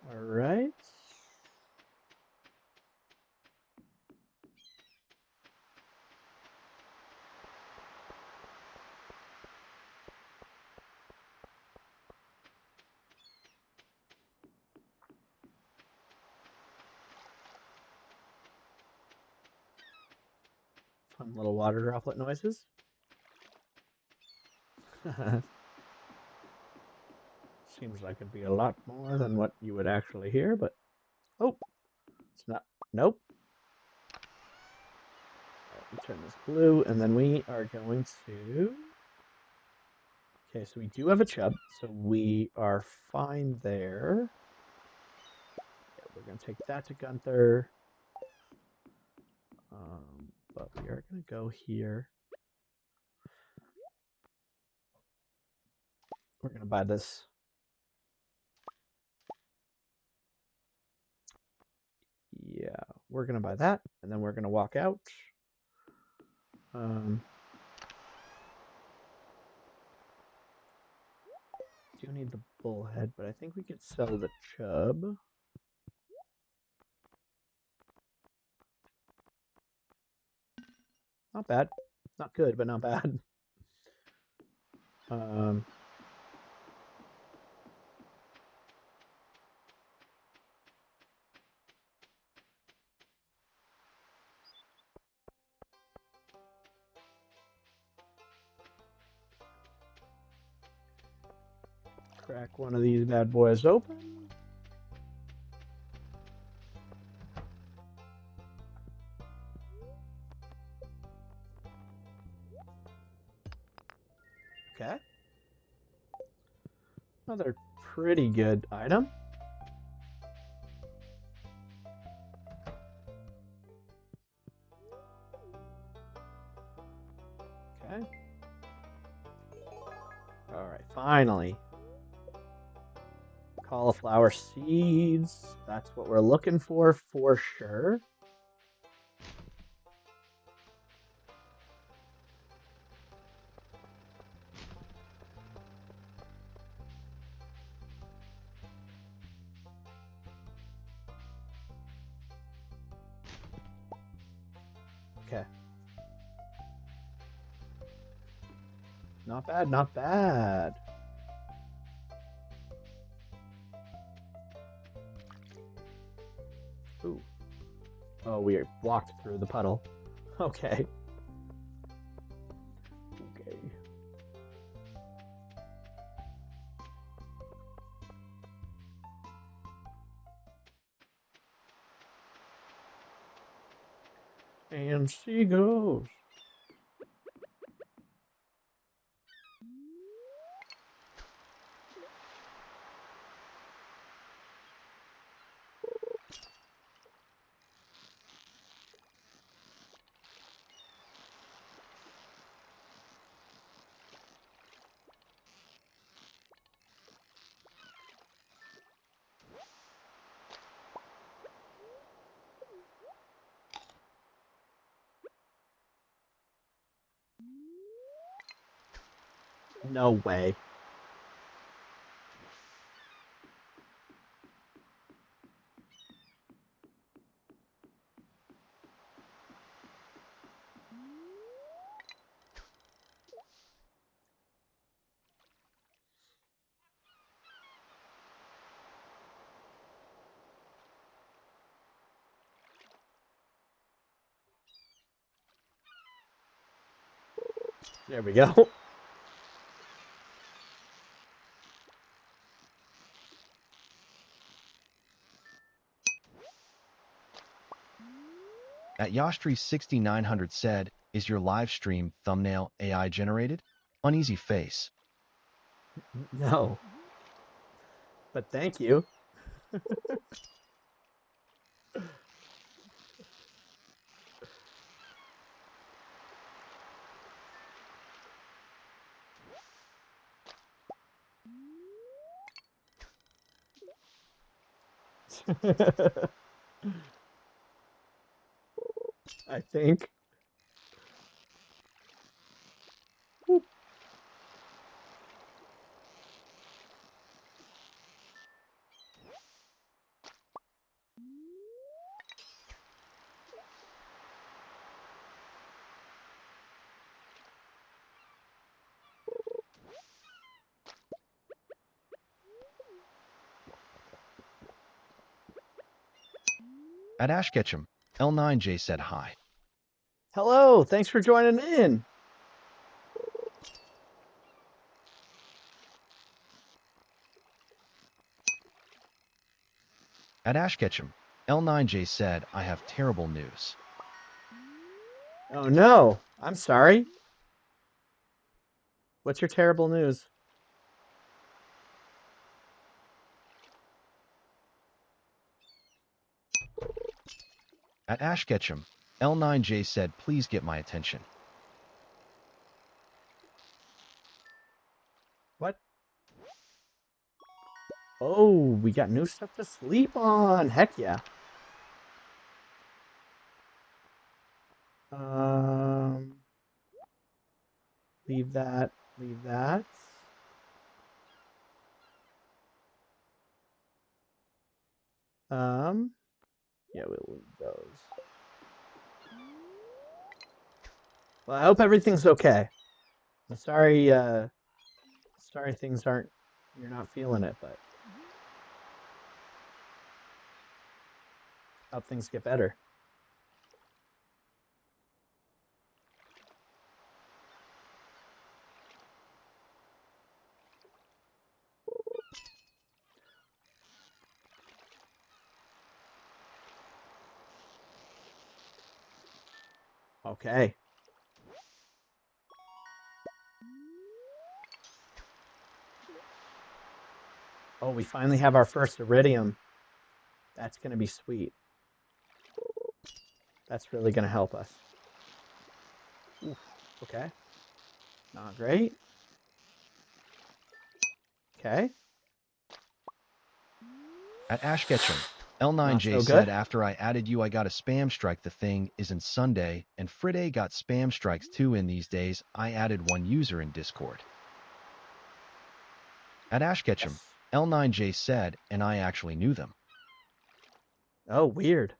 S1: All right. Fun little water droplet noises. Seems like it'd be a lot more than what you would actually hear, but oh, it's not. Nope. All right, turn this blue, and then we are going to. Okay, so we do have a chub, so we are fine there. Yeah, we're gonna take that to Gunther. But we are gonna go here. We're gonna buy this. Yeah, we're gonna buy that, and then we're gonna walk out. Do need the bullhead, but I think we could sell the chub. Not bad. Not good, but not bad. Crack one of these bad boys open. Okay. Another pretty good item. Finally. Cauliflower seeds. That's what we're looking for sure. Okay. Not bad, not bad. Ooh. Oh, we walked through the puddle. Okay. Okay. And she goes. No way. There we go.
S2: At Yastri6900 said, "Is your live stream thumbnail AI generated?" Uneasy face.
S1: No. But thank you. I think. Whoop.
S2: At Ashketchum, L9J said hi.
S1: Hello, thanks for joining in.
S2: At Ashketchum, L9J said, "I have terrible news."
S1: Oh no, I'm sorry. What's your terrible news?
S2: At Ashketchum, L9J said, "Please get my attention."
S1: What? Oh, we got new stuff to sleep on. Heck yeah. Um, leave that. Leave that. Yeah, we'll leave those. Well, I hope everything's okay. I'm sorry, sorry things aren't, you're not feeling it, but hope things get better. Okay. Oh, we finally have our first iridium. That's going to be sweet. That's really going to help us. Oof. Okay. Not great. Okay.
S2: At Ash Ketchum,
S1: Not
S2: L9J
S1: so good.
S2: said after I added you I got a spam strike. The thing isn't Sunday, and Friday got spam strikes too in these days. I added one user in Discord. At Ash Ketchum,
S1: Yes.
S2: L9J said, and I actually knew them.
S1: Oh, weird.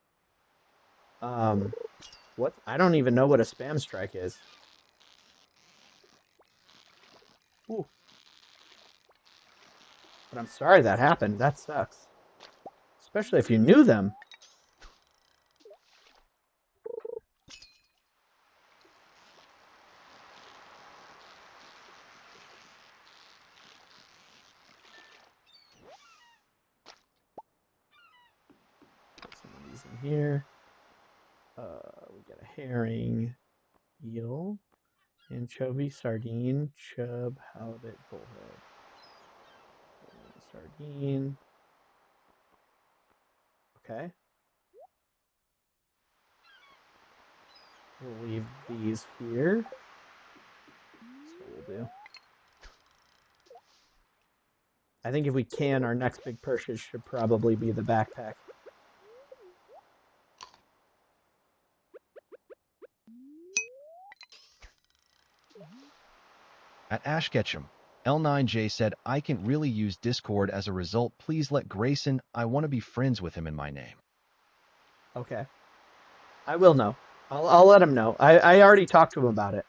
S1: What? I don't even know what a spam strike is. Ooh. But I'm sorry that happened. That sucks. Especially if you knew them. Put some of these in here. We get a herring, eel, anchovy, sardine, chub, halibut, bullhead. Herring, sardine. Okay. We'll leave these here. That's what we'll do. I think if we can, our next big purchase should probably be the backpack.
S2: At Ash Ketchum, L9J said, I can really use Discord as a result. Please let Grayson, I want to be friends with him in my name.
S1: Okay. I will know. I'll let him know. I already talked to him about it.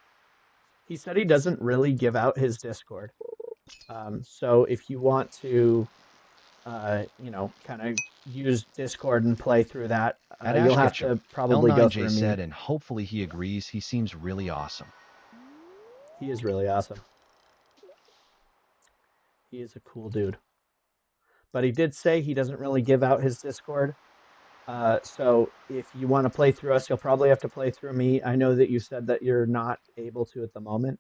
S1: He said he doesn't really give out his Discord. So if you want to, kind of use Discord and play through that,
S2: At
S1: you'll
S2: Ash
S1: have
S2: Ketchum,
S1: to probably go
S2: L9J
S1: through me.
S2: said, and hopefully he agrees. He seems really awesome.
S1: He is really awesome. He is a cool dude. But he did say he doesn't really give out his Discord. So if you want to play through us, you'll probably have to play through me. I know that you said that you're not able to at the moment,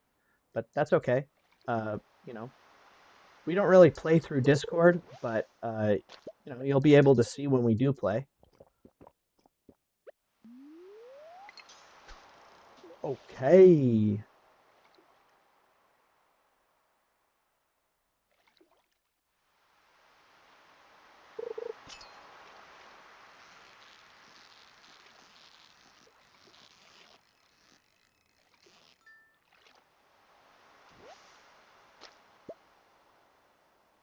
S1: but that's okay. Uh, you know, we don't really play through Discord, but you'll be able to see when we do play. Okay.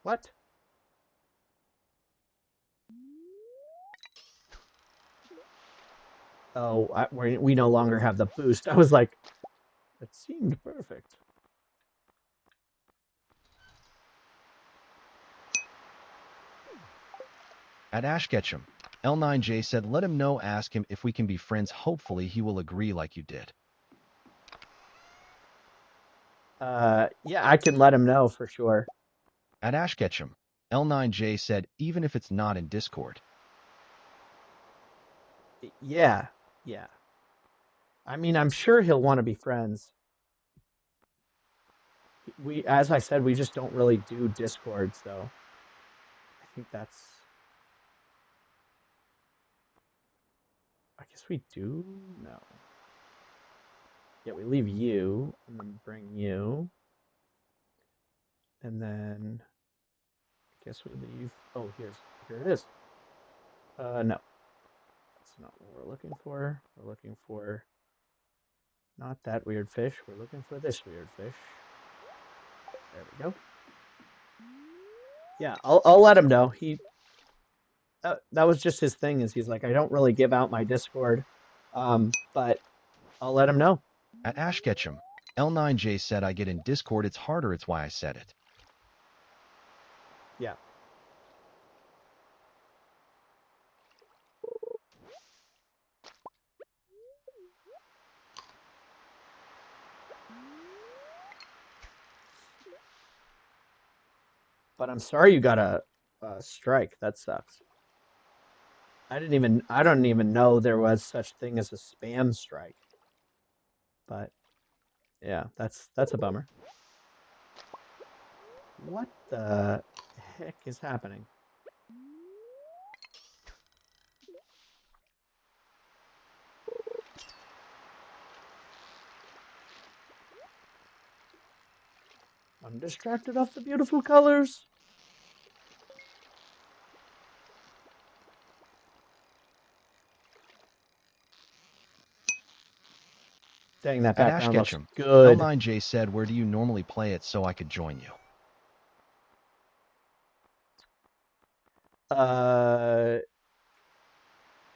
S1: What? Oh, we no longer have the boost. I was like, it seemed perfect.
S2: At Ash Ketchum, L9J said, let him know, ask him if we can be friends. Hopefully he will agree like you did.
S1: Yeah, I can let him know for sure.
S2: At Ash Ketchum, L9J said, even if it's not in Discord.
S1: Yeah, yeah. I mean, I'm sure he'll want to be friends. As I said, we just don't really do Discord, so I think that's. I guess we do. No. Yeah, we leave you and then bring you, and then I guess we leave. Oh, here it is. No, that's not what we're looking for. We're looking for not that weird fish. We're looking for this weird fish. There we go. Yeah, I'll let him know. That was just his thing. Is he's like, I don't really give out my Discord, but I'll let him know.
S2: At Ash Ketchum, L9J said, I get in Discord, it's harder, it's why I said it.
S1: Yeah. But I'm sorry you got a strike. That sucks. I don't even know there was such thing as a spam strike. But yeah, that's a bummer. What the heck is happening? I'm distracted off the beautiful colors. Dang, that
S2: At
S1: background looks
S2: Ashketchum,
S1: good.
S2: L9J said, where do you normally play it so I could join you?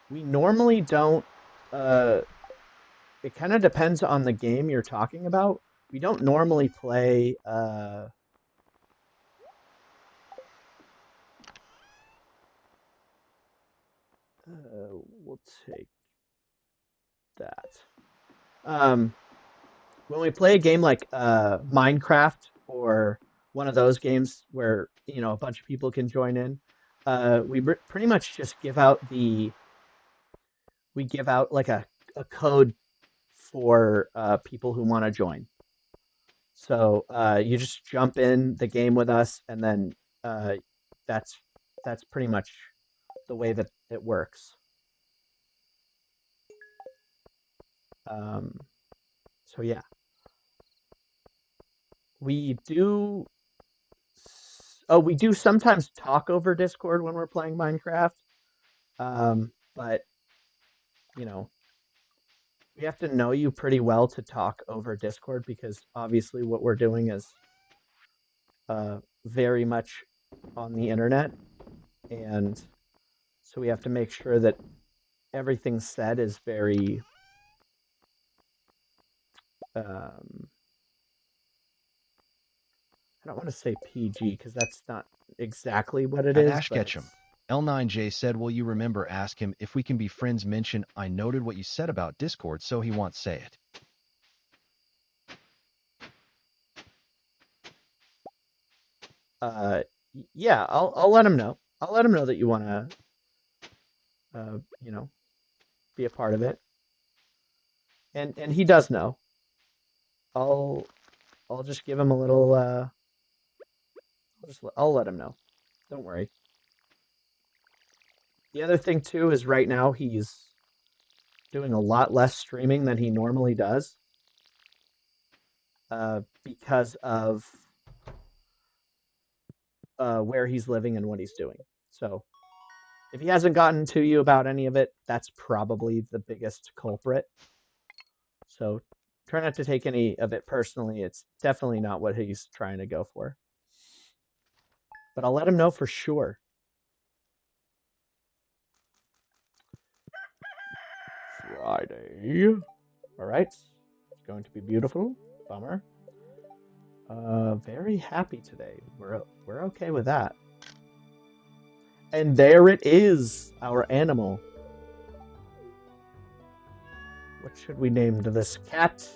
S1: We normally don't. It kind of depends on the game you're talking about. We don't normally play. We'll take that. When we play a game like Minecraft or one of those games where a bunch of people can join in, we pretty much just give out like a code for people who want to join. So you just jump in the game with us, and then uh, that's that's pretty much the way that it works. Um, so yeah, we do. Oh, we do sometimes talk over Discord when we're playing Minecraft, but you know we have to know you pretty well to talk over Discord because obviously what we're doing is very much on the internet, and so we have to make sure that everything said is very um, I don't want to say PG because that's not exactly what it
S2: At
S1: is, but
S2: Ashketchum,
S1: it's
S2: L9J said, will you remember ask him if we can be friends mention I noted what you said about Discord so he won't say it.
S1: yeah, I'll let him know. I'll let him know that you want to uh, you know be a part of it, and he does know. I'll I'll just give him a little. I'll let him know. Don't worry. The other thing too is right now he's doing a lot less streaming than he normally does, because of where he's living and what he's doing. So if he hasn't gotten to you about any of it, that's probably the biggest culprit. So try not to take any of it personally. It's definitely not what he's trying to go for. But I'll let him know for sure. Friday. All right. It's going to be beautiful. Bummer. Very happy today. We're okay with that. And there it is, our animal. What should we name this cat?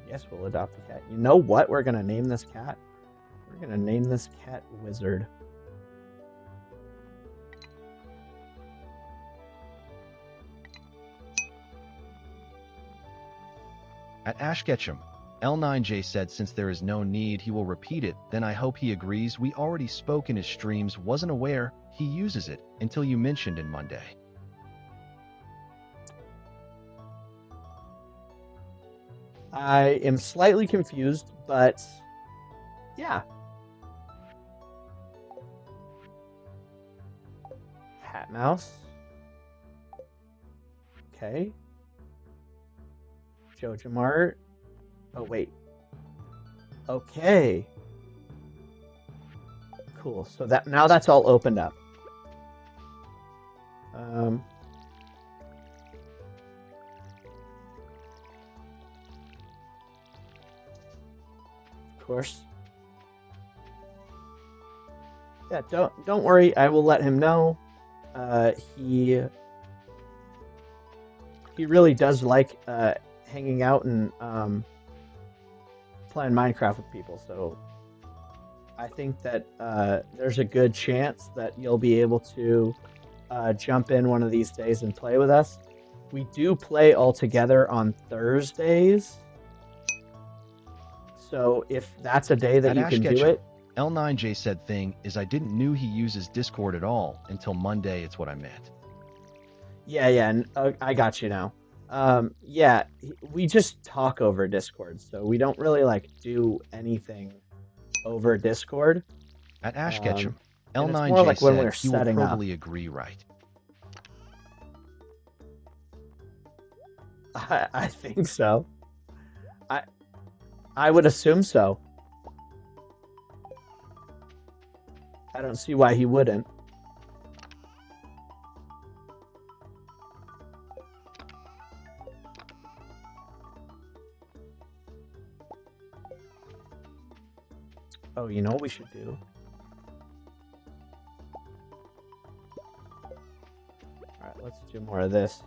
S1: Yes, we'll adopt a cat. You know what we're gonna name this cat? We're gonna name this cat Wizard.
S2: At Ashketchum, L9J said since there is no need, he will repeat it, then I hope he agrees. We already spoke in his streams, wasn't aware he uses it until you mentioned in Monday.
S1: I am slightly confused, but yeah. Hat Mouse. Okay. Jojo Mart. Oh, wait. Okay. Cool. So now that's all opened up. Of course. Yeah, don't worry. I will let him know. He really does like hanging out and playing Minecraft with people. So I think that there's a good chance that you'll be able to jump in one of these days and play with us. We do play all together on Thursdays. So if that's a day that
S2: At
S1: you can do
S2: Ashketchum,
S1: it.
S2: L9J said thing is I didn't knew he uses Discord at all until Monday, it's what I meant.
S1: Yeah, and I got you now. Yeah, we just talk over Discord, so we don't really like do anything over Discord.
S2: At Ashketchum,
S1: And it's more
S2: L9J
S1: like when
S2: said
S1: we're
S2: he will
S1: setting up.
S2: probably agree, right?
S1: I think so. I I would assume so. I don't see why he wouldn't. Oh, you know what we should do? Alright, let's do more of this.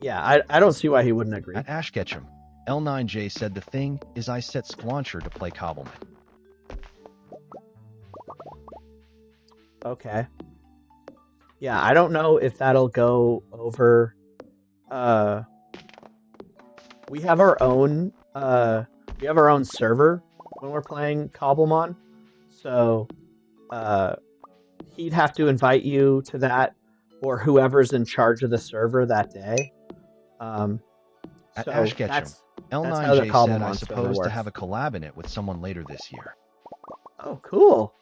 S1: Yeah, I don't see why he wouldn't agree.
S2: At Ash Ketchum, L9J said the thing is I set Splauncher to play Cobbleman.
S1: Okay. Yeah, I don't know if that'll go over. We have our own. We have our own server when we're playing Cobblemon, so he'd have to invite you to that, or whoever's in charge of the server that day.
S2: At
S1: So
S2: Ash Ketchum,
S1: that's how the
S2: L9J said I
S1: Cobblemon server
S2: suppose to
S1: works.
S2: have a collab in it with someone later this year.
S1: Oh, cool!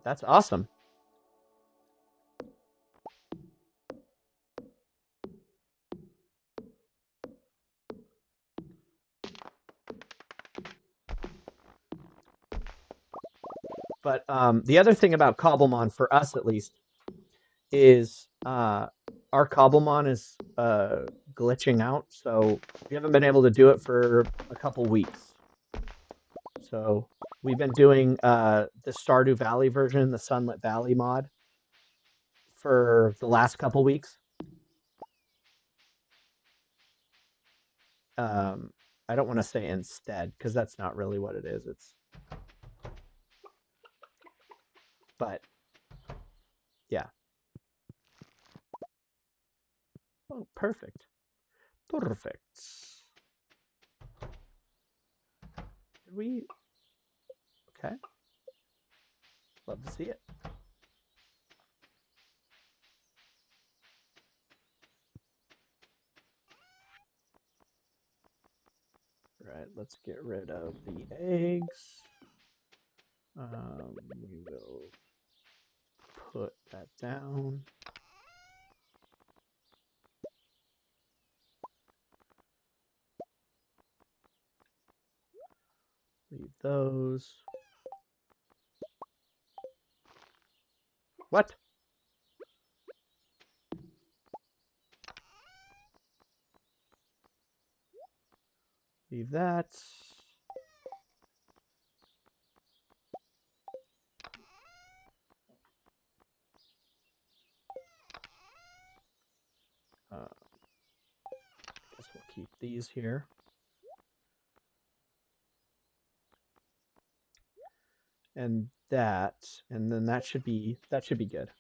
S1: That's awesome. But the other thing about Cobblemon, for us at least, is our Cobblemon is glitching out, so we haven't been able to do it for a couple weeks. So we've been doing the Stardew Valley version, the Sunlit Valley mod, for the last couple weeks. I don't want to say instead, because that's not really what it is. But yeah. Oh, perfect. Perfect. Did we? Okay. Love to see it. Right, let's get rid of the eggs. We will put that down. Leave those. What? Leave that. Guess we'll keep these here. And that, and then that should be good.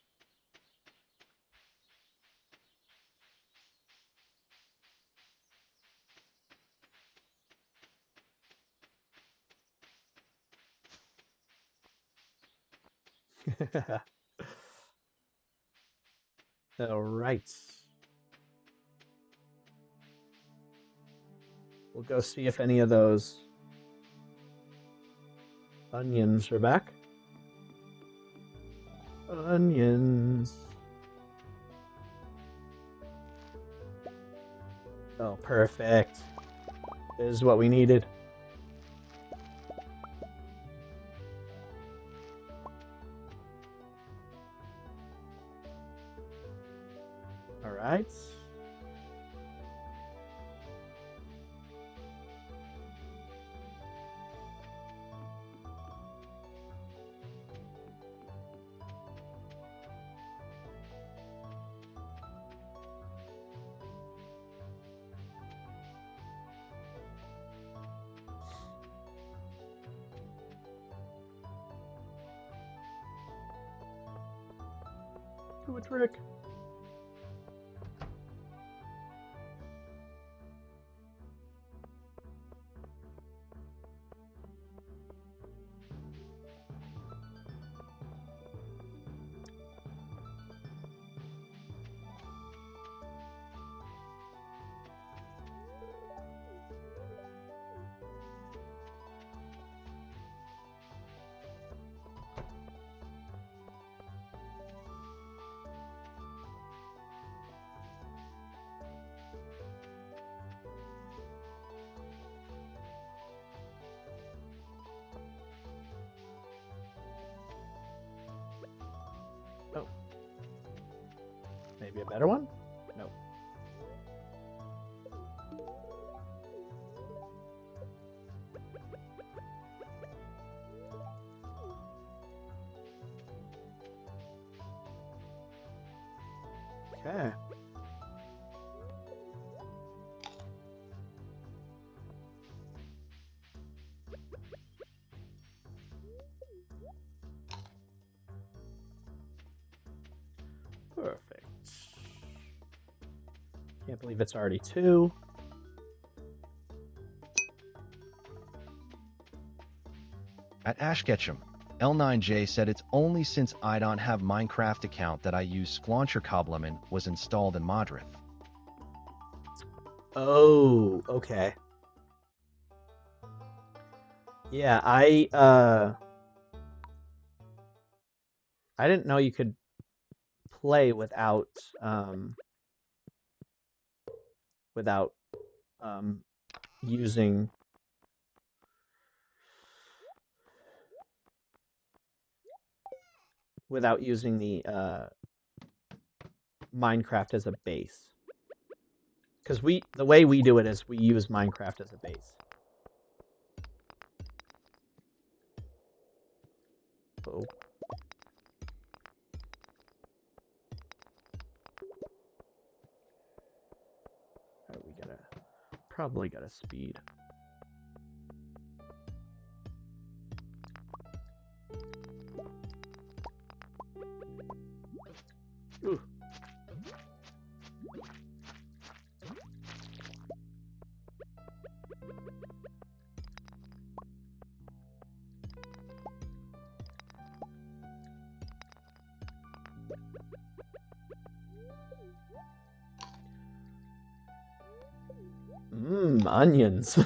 S1: All right. We'll go see if any of those onions are back. Onions. Oh, perfect. This is what we needed. All right. Do a trick. Maybe a better one? No. Okay. Perfect. Can't believe it's already 2.
S2: At Ash Ketchum, L9J said it's only since I don't have Minecraft account that I use Squancher Cobleman was installed in Modrith.
S1: Oh, okay. Yeah, I didn't know you could play without without using the Minecraft as a base. Because the way we do it is we use Minecraft as a base. Oh. Alright, we probably gotta speed. Ooh. Onions.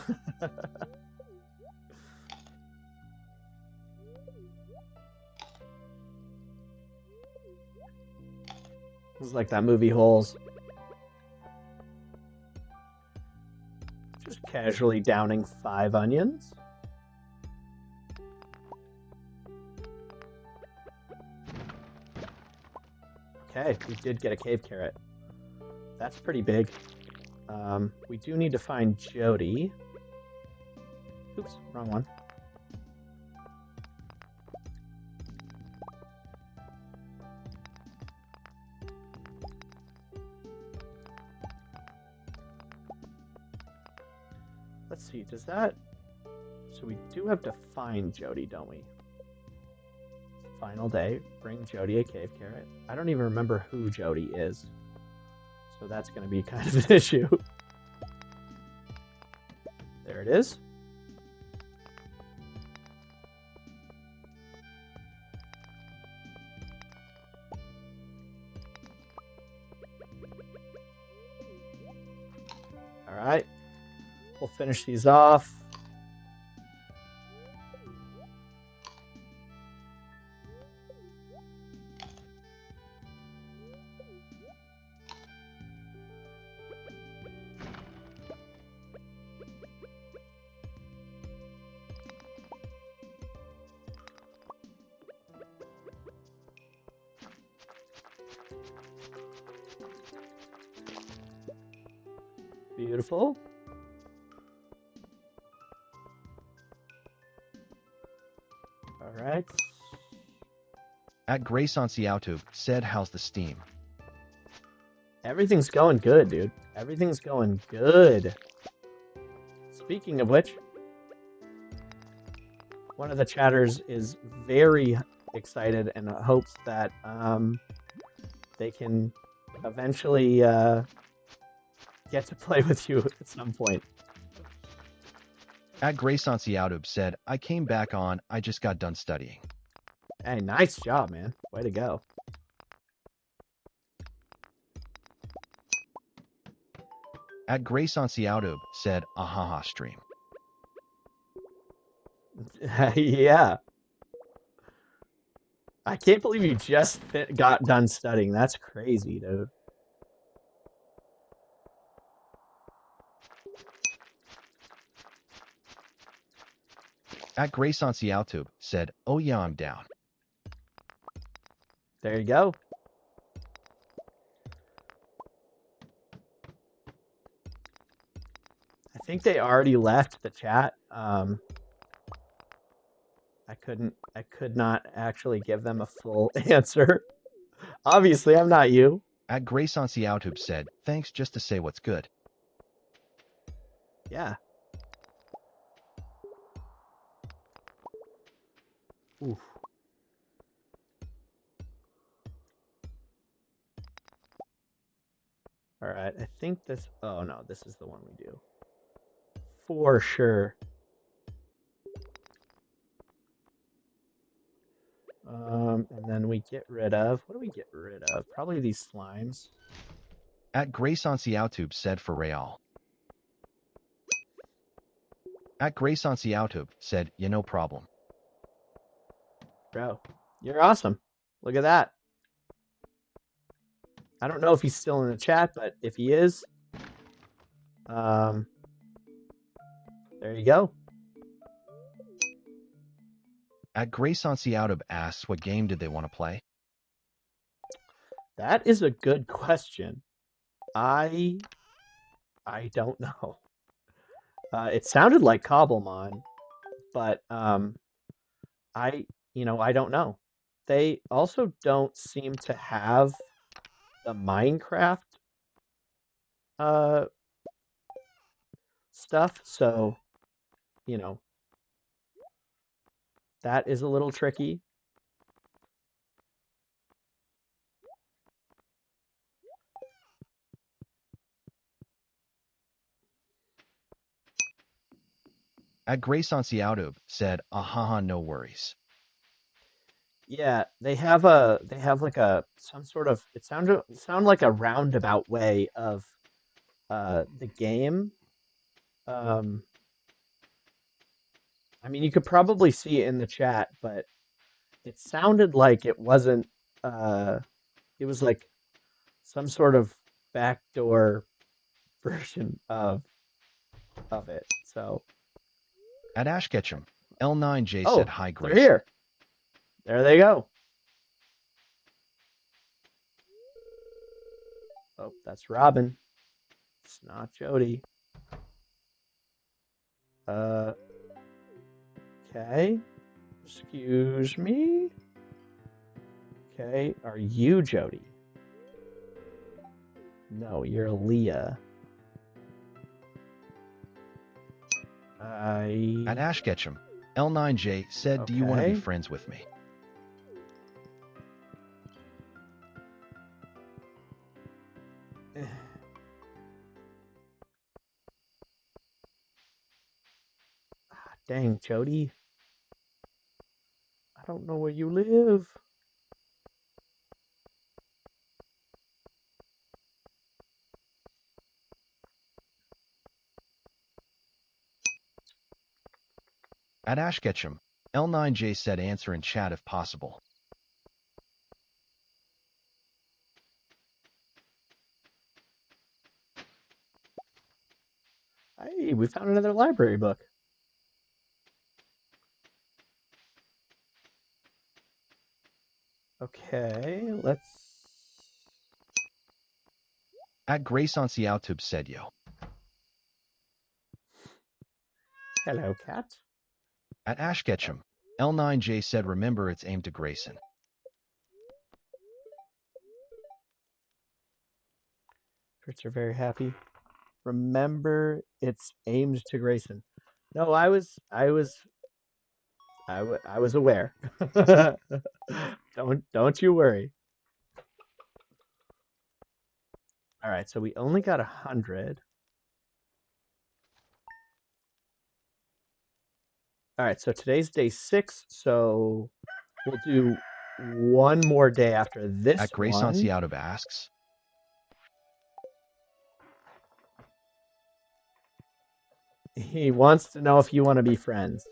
S1: It's like that movie Holes. Just casually downing 5 onions. Okay, we did get a cave carrot. That's pretty big. We do need to find Jody. Oops, wrong one. Let's see, does that... So we do have to find Jody, don't we? Final day, bring Jody a cave carrot. I don't even remember who Jody is. So that's going to be kind of an issue. There it is. All right. We'll finish these off. Beautiful. All right.
S2: At Grace on YouTube said, how's the steam?
S1: Everything's going good, dude. Everything's going good. Speaking of which, one of the chatters is very excited and hopes that they can eventually get to play with you at some point.
S2: At Grace on YouTube said, I came back on, I just got done studying.
S1: Hey, nice job, man. Way to go.
S2: At Grace on YouTube said, ahaha stream.
S1: Yeah. I can't believe you just got done studying. That's crazy, dude.
S2: At Grace on YouTube said, oh yeah, I'm down.
S1: There you go. think they already left the chat. I could not actually give them a full answer. Obviously, I'm not you.
S2: At Grace on Seautube said, thanks just to say what's good.
S1: Yeah. Oof. All right, I think this. Oh no, this is the one we do for sure. And then we get rid of. What do we get rid of? Probably these slimes.
S2: At Grace on Seautube said for Real. At Grace on Seautube said, yeah, no problem.
S1: Bro, you're awesome. Look at that. I don't know if he's still in the chat, but if he is, there you go.
S2: At Grace on Seautube asks, what game did they want to play?
S1: That is a good question. I don't know. It sounded like Cobblemon, but I don't know. They also don't seem to have the Minecraft stuff, so that is a little tricky.
S2: At Grace on Seautube said, haha, no worries.
S1: Yeah, they have like some sort of it sound like a roundabout way of the game. I mean, you could probably see it in the chat, but it sounded like it wasn't. It was like some sort of backdoor version of it. So.
S2: At Ash Ketchum, L9J
S1: Oh,
S2: said, hi,
S1: they're
S2: Grace.
S1: here. There they go. Oh, that's Robin. It's not Jody. Okay. Excuse me. Okay, are you Jody? No, you're Leah.
S2: At Ash Ketchum, L9J said, do you want to be friends with me?
S1: Dang, Jody. I don't know where you live.
S2: At Ash Ketchum, L9J said answer in chat if possible.
S1: Hey, we found another library book. Okay, let's...
S2: At Grace on Seautube said, yo.
S1: Hello, cat.
S2: At Ash Ketchum, L9J said remember it's aimed to Grayson.
S1: Crits are very happy. Remember, it's aimed to Grayson. No, I was aware. Don't you worry. All right, so we only got 100. All right, so today's day 6, so we'll do one more day after this
S2: At Grace on Seautube asks.
S1: He wants to know if you want to be friends.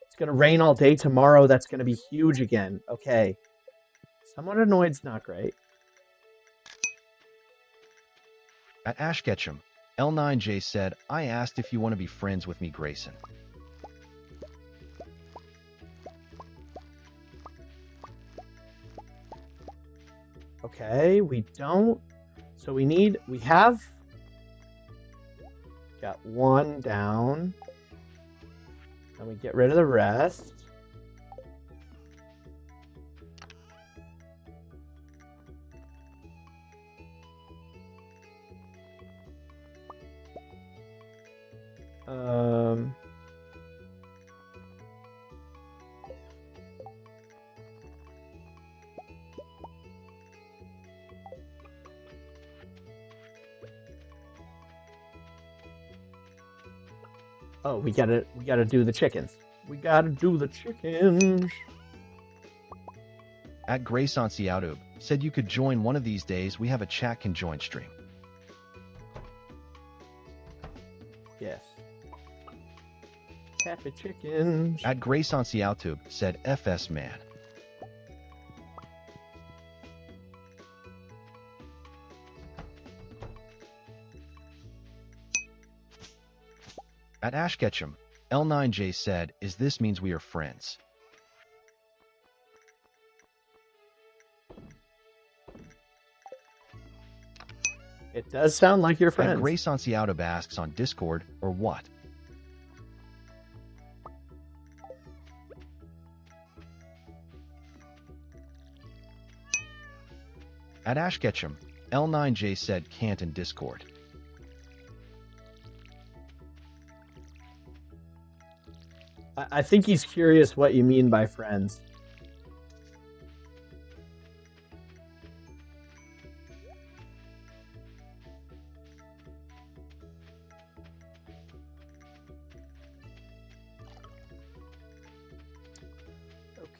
S1: It's going to rain all day tomorrow. That's going to be huge again. Okay. Somewhat annoyed's not great.
S2: At Ash Ketchum, L9J said, I asked if you want to be friends with me, Grayson.
S1: Okay, we don't. So we have... Got one down. And we get rid of the rest. Oh, we gotta do the chickens. We gotta do the chickens.
S2: At Grace on YouTube said you could join one of these days. We have a chat can join stream.
S1: Yes. Happy chickens.
S2: At Grace on YouTube said FS man. At Ash Ketchum, L9J said, "Is this means we are friends?"
S1: It does sound like you're
S2: At
S1: friends.
S2: Grace on YouTube asks on Discord or what? At Ash Ketchum, L9J said can't in Discord.
S1: I think he's curious what you mean by friends.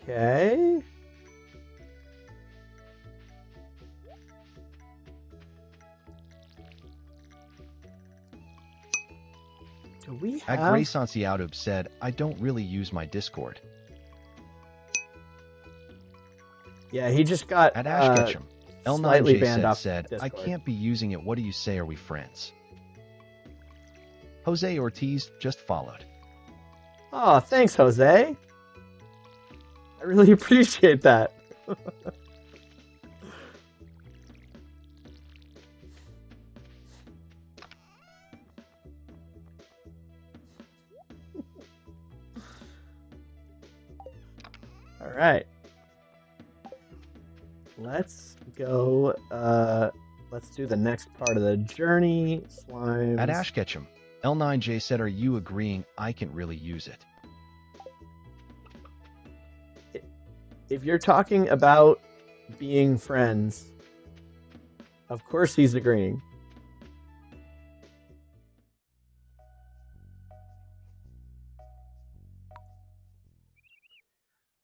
S1: Okay. Do we have...
S2: At Grace on YouTube said, "I don't really use my Discord."
S1: Yeah, he just got
S2: At Ash Ketchum,
S1: slightly
S2: L9J
S1: banned off
S2: said, "I
S1: Discord.
S2: can't be using it. What do you say? Are we friends?" Jose Ortiz just followed.
S1: Oh, thanks, Jose. I really appreciate that. All right. Let's go. Let's do the next part of the journey. Slimes.
S2: At Ash Ketchum, L9J said, "Are you agreeing I can really use it?"
S1: If you're talking about being friends, of course he's agreeing.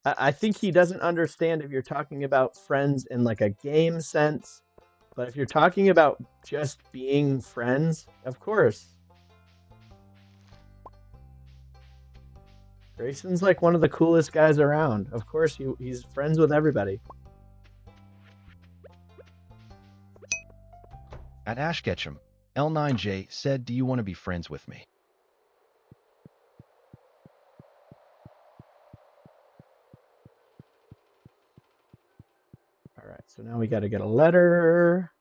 S1: I think he doesn't understand if you're talking about friends in like a game sense, but if you're talking about just being friends, of course. Grayson's like one of the coolest guys around. Of course, he's friends with everybody.
S2: At Ash Ketchum, L9J said, "Do you want to be friends with me?"
S1: All right, so now we got to get a letter.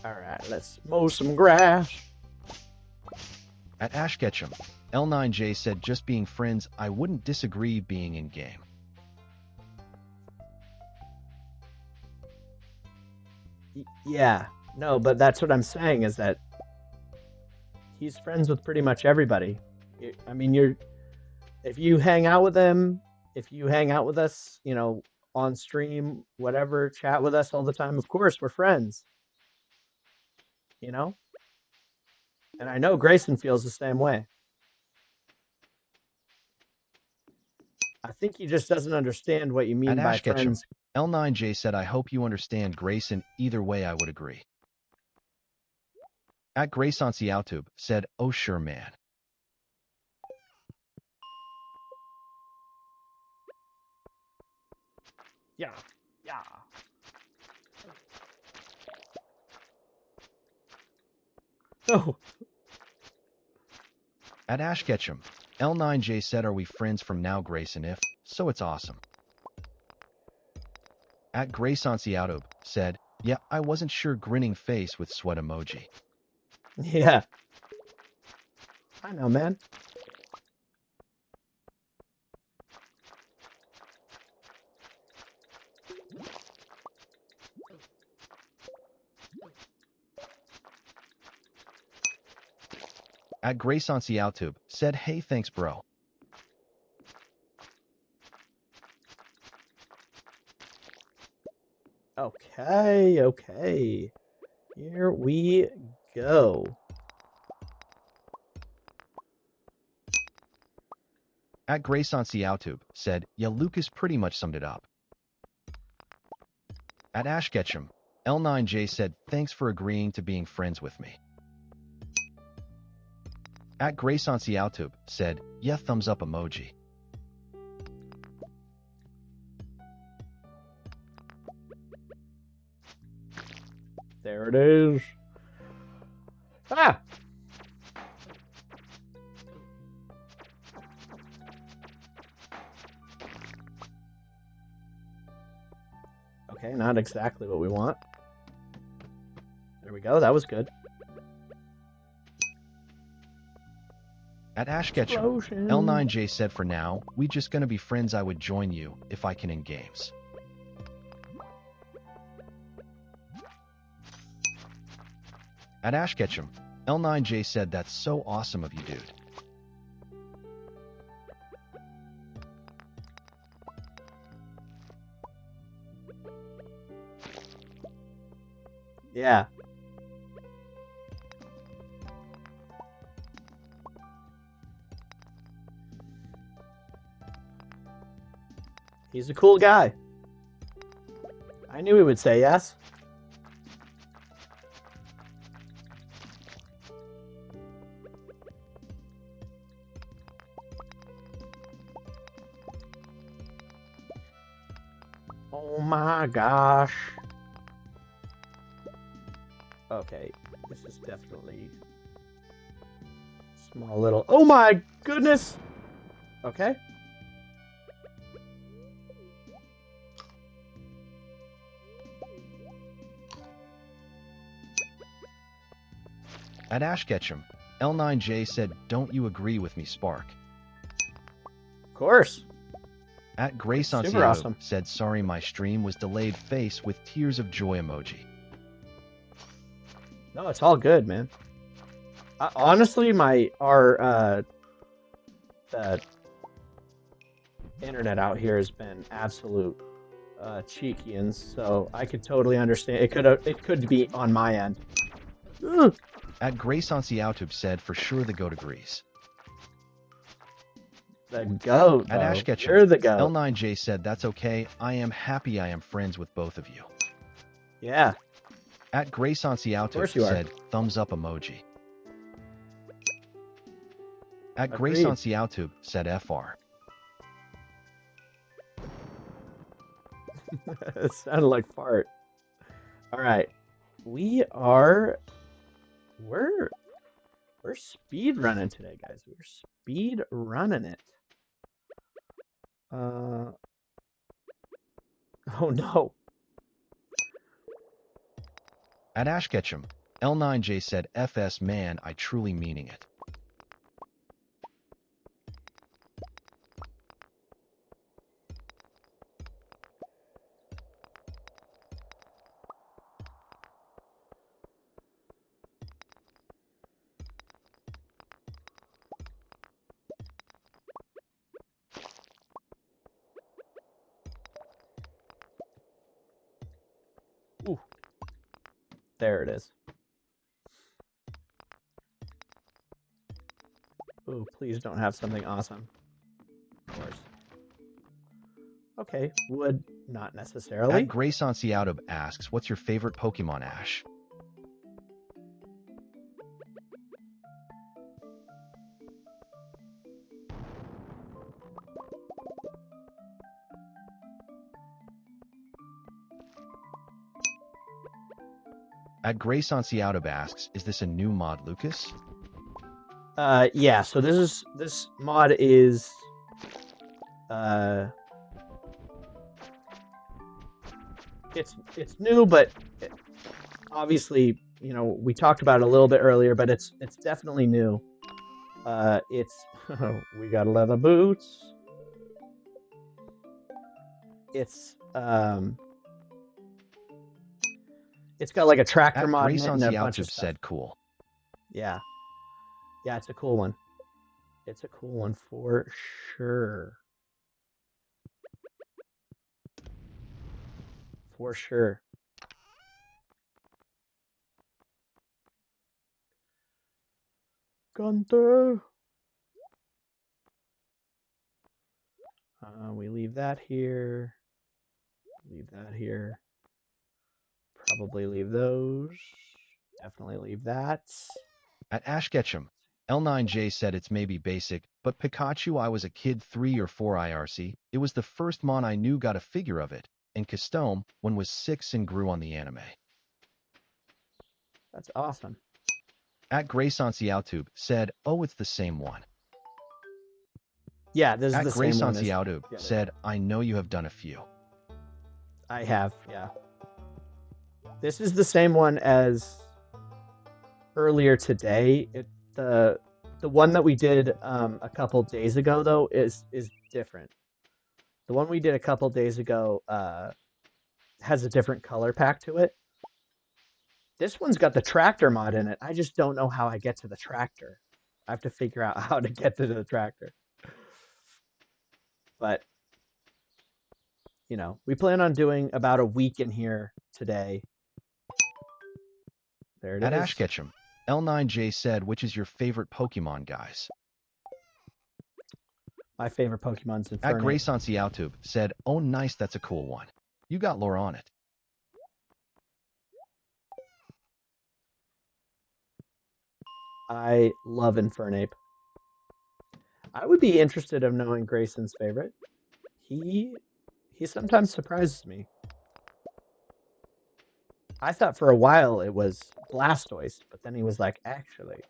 S1: All right, let's mow some grass.
S2: At Ash Ketchum, L9J said, "Just being friends, I wouldn't disagree being in game."
S1: Yeah, no, but that's what I'm saying is that he's friends with pretty much everybody. I mean, if you hang out with him, if you hang out with us, you know, on stream, whatever, chat with us all the time, of course, we're friends. You know? And I know Grayson feels the same way. I think he just doesn't understand what you mean
S2: At
S1: by
S2: Ash Ketchum,
S1: friends.
S2: L9J said, "I hope you understand Grayson. Either way, I would agree." At Grace on YouTube said, "Oh sure man."
S1: Yeah, yeah. Oh,
S2: At Ash Ketchum, L9J said, "Are we friends from now, Grace? And if so, it's awesome." At Grace Anciato said, "Yeah, I wasn't sure," grinning face with sweat emoji.
S1: yeah. I know, man.
S2: At Grace Anciato said, "Hey, thanks, bro."
S1: Okay, okay. Here we go.
S2: At Grace Anciato said, "Yeah, Lucas pretty much summed it up." At Ash Ketchum, L9J said, "Thanks for agreeing to being friends with me." At Grace Anciato said, "Yeah, thumbs up emoji."
S1: There it is. Ah! Okay, not exactly what we want. There we go. That was good.
S2: At Ash Ketchum,
S1: Explosion.
S2: L9J said, "For now, we just gonna be friends. I would join you if I can in games." At Ash Ketchum, L9J said, "That's so awesome of you, dude."
S1: Yeah. He's a cool guy. I knew he would say yes. Oh my gosh. Okay, this is definitely small little. Oh my goodness. Okay.
S2: At Ash Ketchum, L9J said, "Don't you agree with me, Spark?"
S1: Of course.
S2: At Grace
S1: Super
S2: Anciato
S1: awesome.
S2: said, "Sorry, my stream was delayed," face with tears of joy emoji.
S1: No, it's all good, man. Honestly, our the internet out here has been absolute cheeky, and so I could totally understand. It could be on my end. Ugh.
S2: At Grace Anciato said, "For sure the goat agrees."
S1: The goat,
S2: At Ash
S1: though.
S2: Ketchum,
S1: You're the goat.
S2: L9J said, "That's okay. I am happy I am friends with both of you."
S1: Yeah.
S2: At Grace
S1: Of
S2: Anciato
S1: course you are.
S2: said, "Thumbs up emoji." At Grace
S1: Agreed.
S2: Anciato said, "FR."
S1: It sounded like fart. All right. We're speed running today, guys. We're speed running it. Oh no.
S2: At Ash Ketchum, L9J said, "FS man, I truly meaning it."
S1: Ooh. There it is. Ooh, please don't have something awesome. Of course. Okay, wood, not necessarily.
S2: At Grace Anciato asks, "What's your favorite Pokemon, Ash?" At Grace on Seattle asks, is this a new mod, Lucas?
S1: Yeah. So this mod is it's new, but obviously, you know, we talked about it a little bit earlier, but it's definitely new. It's we got leather boots. It's got like a tractor
S2: At
S1: mod in
S2: Grace
S1: it
S2: on
S1: and a bunch of
S2: Seattle
S1: stuff.
S2: said, cool.
S1: Yeah, yeah, it's a cool one. It's a cool one for sure. For sure. Gunther. We leave that here. Leave that here. Probably leave those. Definitely leave that.
S2: At Ash Ketchum, L9J said it's maybe basic, but Pikachu I was a kid 3 or 4 IRC. It was the first mon I knew got a figure of it. And Custome, one was 6 and grew on the anime.
S1: That's awesome.
S2: At Grace on Seatube said, oh, it's the same one.
S1: Yeah, this is
S2: At
S1: the
S2: Grace
S1: same
S2: on
S1: one as
S2: Seatube said, I know you have done a few.
S1: I have, yeah. This is the same one as earlier today. The one that we did a couple days ago though is different. The one we did a couple days ago has a different color pack to it. This one's got the tractor mod in it. I just don't know how I get to the tractor. I have to figure out how to get to the tractor. But you know, we plan on doing about a week in here today. There it
S2: At
S1: is.
S2: Ash Ketchum, L9J said, which is your favorite Pokemon, guys?
S1: My favorite Pokemon's Infernape.
S2: At Grace on Seatube said, oh, nice, that's a cool one. You got lore on it.
S1: I love Infernape. I would be interested in knowing Grayson's favorite. He sometimes surprises me. I thought for a while it was Blastoise, but then he was like, actually.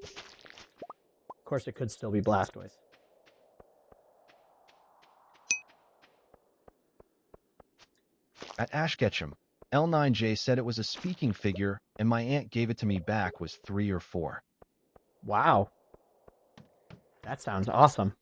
S1: Of course, it could still be Blastoise.
S2: At Ash Ketchum, L9J said it was a speaking figure, and my aunt gave it to me back was 3 or 4.
S1: Wow. That sounds awesome.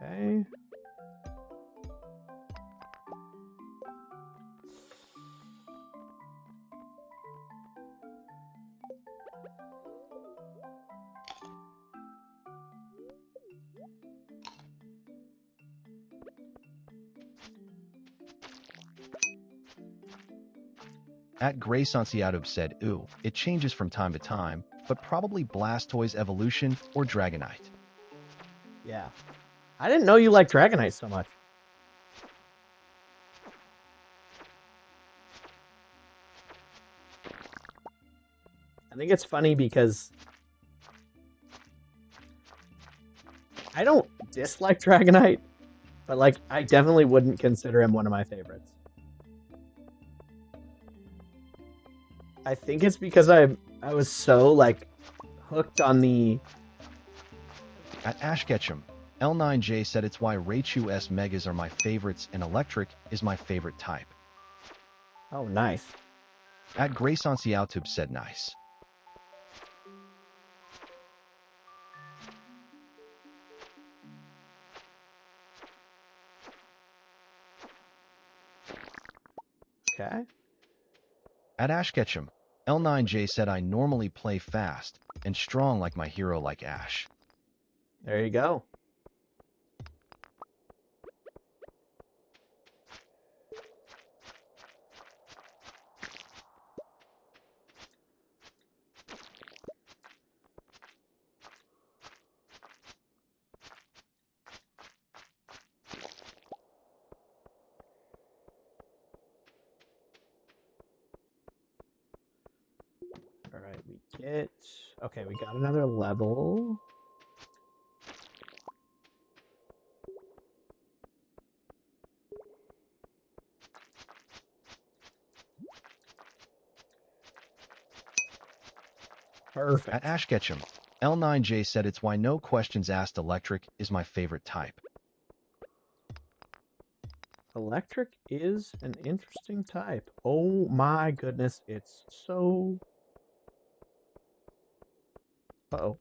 S1: Okay.
S2: At Grace on Seatube said, ooh, it changes from time to time, but probably Blastoise Evolution or Dragonite.
S1: Yeah. I didn't know you liked Dragonite so much. I think it's funny because I don't dislike Dragonite, but like I definitely wouldn't consider him one of my favorites. I think it's because I was so like hooked on the
S2: At Ash Ketchum, L9J said it's why Raichu S Megas are my favorites and Electric is my favorite type.
S1: Oh, nice.
S2: At Grace on Seatube said nice.
S1: Okay.
S2: At Ash Ketchum, L9J said I normally play fast and strong like my hero like Ash.
S1: There you go. get... Okay, we got another level. Perfect.
S2: At Ash Ketchum, L9J said it's why no questions asked electric is my favorite type.
S1: Electric is an interesting type. Oh my goodness, it's so... Uh-oh.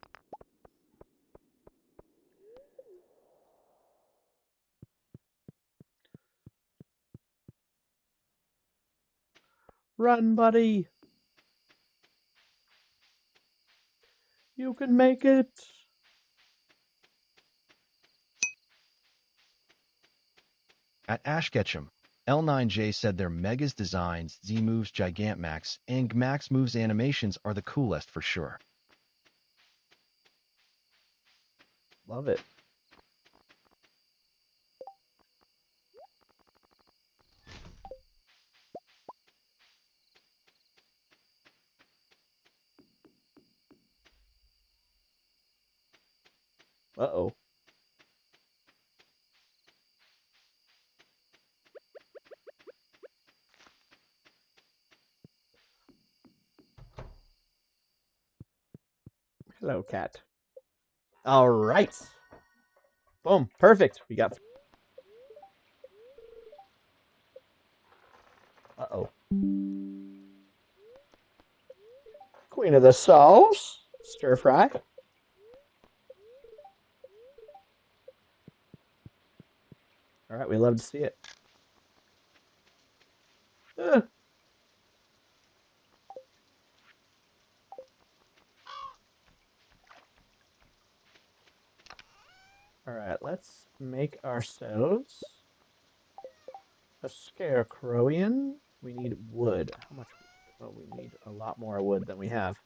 S1: Run, buddy! You can make it!
S2: At Ash Ketchum, L9J said their Megas designs, Z moves, Gigantmax, and Max moves animations are the coolest for sure.
S1: Love it. Uh-oh. Hello, cat. All right. Boom. Perfect. We got... Uh-oh. Queen of the sauce. Stir fry. All right, we love to see it. Uh. All right, let's make ourselves a scarecrowian. We need wood. How much? Oh, we need a lot more wood than we have.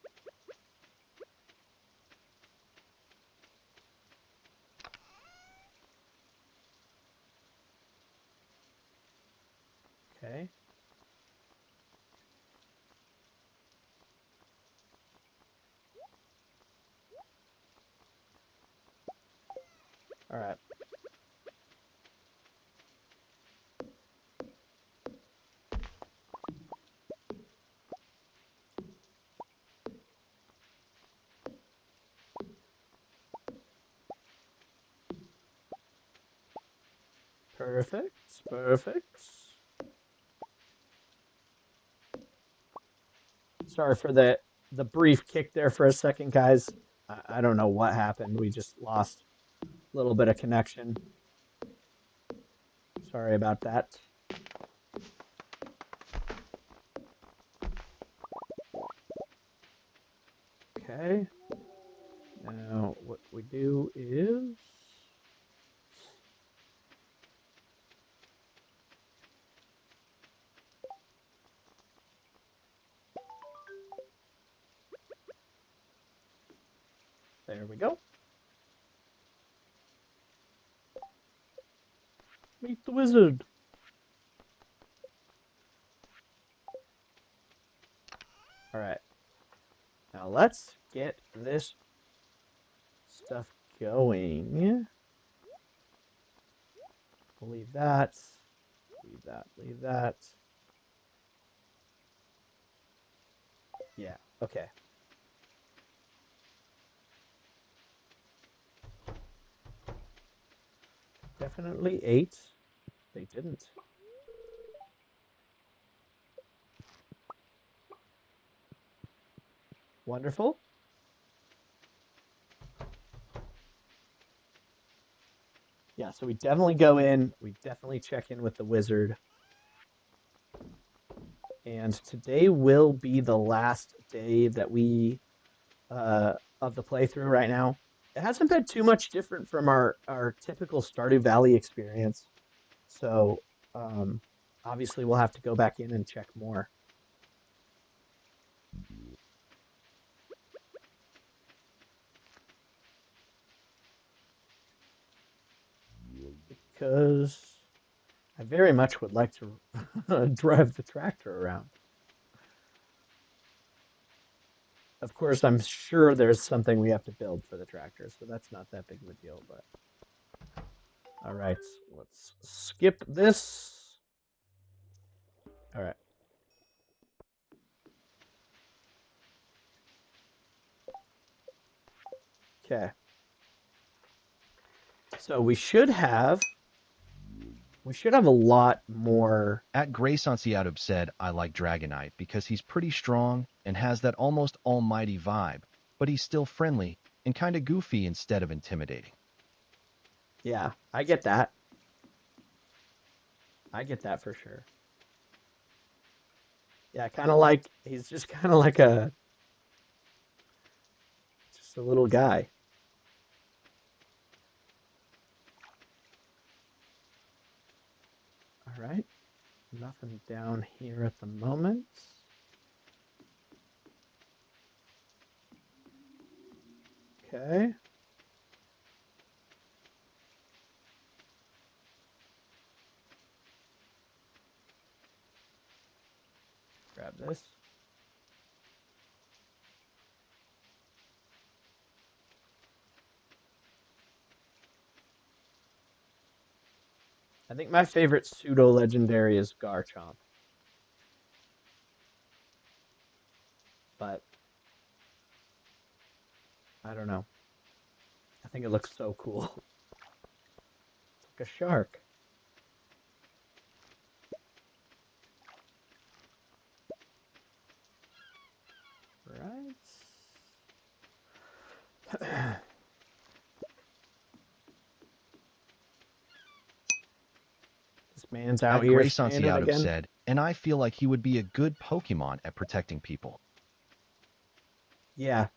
S1: Okay. All right. Perfect. Perfect. Sorry for the brief kick there for a second, guys. I don't know what happened. We just lost a little bit of connection. Sorry about that. Okay. Now what we do is there we go. Meet the wizard. All right. Now let's get this stuff going. We'll leave that. Leave that. Leave that. Yeah. Okay. Definitely 8. They didn't. Wonderful. Yeah, so we definitely go in. We definitely check in with the wizard. And today will be the last day that we of the playthrough right now. It hasn't been too much different from our typical Stardew Valley experience. So obviously we'll have to go back in and check more. Because I very much would like to drive the tractor around. of course, I'm sure there's something we have to build for the tractor, so that's not that big of a deal. But all right, let's skip this. All right. Okay. So we should have a lot more.
S2: At Grace on Seattle said, I like Dragonite because he's pretty strong and has that almost almighty vibe, but he's still friendly and kind of goofy instead of intimidating.
S1: Yeah, I get that. I get that for sure. Yeah, kind of like he's just kind of like just a little guy. All right. Nothing down here at the moment. Okay. Grab this. I think my favorite pseudo legendary is Garchomp, but I don't know. I think it looks so cool. It's like a shark. Right? This man's out
S2: At
S1: here
S2: Grace on
S1: standing
S2: Seattle
S1: again.
S2: said, and I feel like he would be a good Pokemon at protecting people.
S1: Yeah.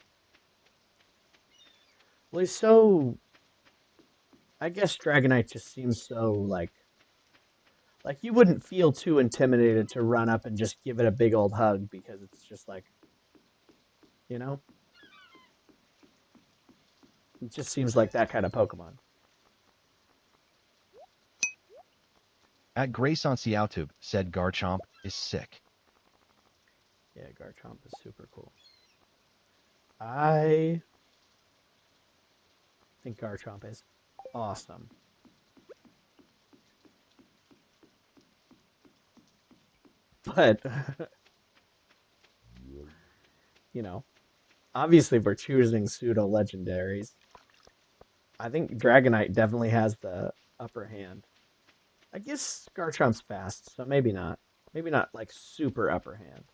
S1: Well, he's so. I guess Dragonite just seems so like you wouldn't feel too intimidated to run up and just give it a big old hug because it's just like, you know, it just seems like that kind of Pokemon.
S2: At Grace on Seattle said Garchomp is sick.
S1: Yeah, Garchomp is super cool. I think Garchomp is awesome. But, you know, obviously, if we're choosing pseudo legendaries, I think Dragonite definitely has the upper hand. I guess Garchomp's fast, so maybe not. Maybe not like super upper hand.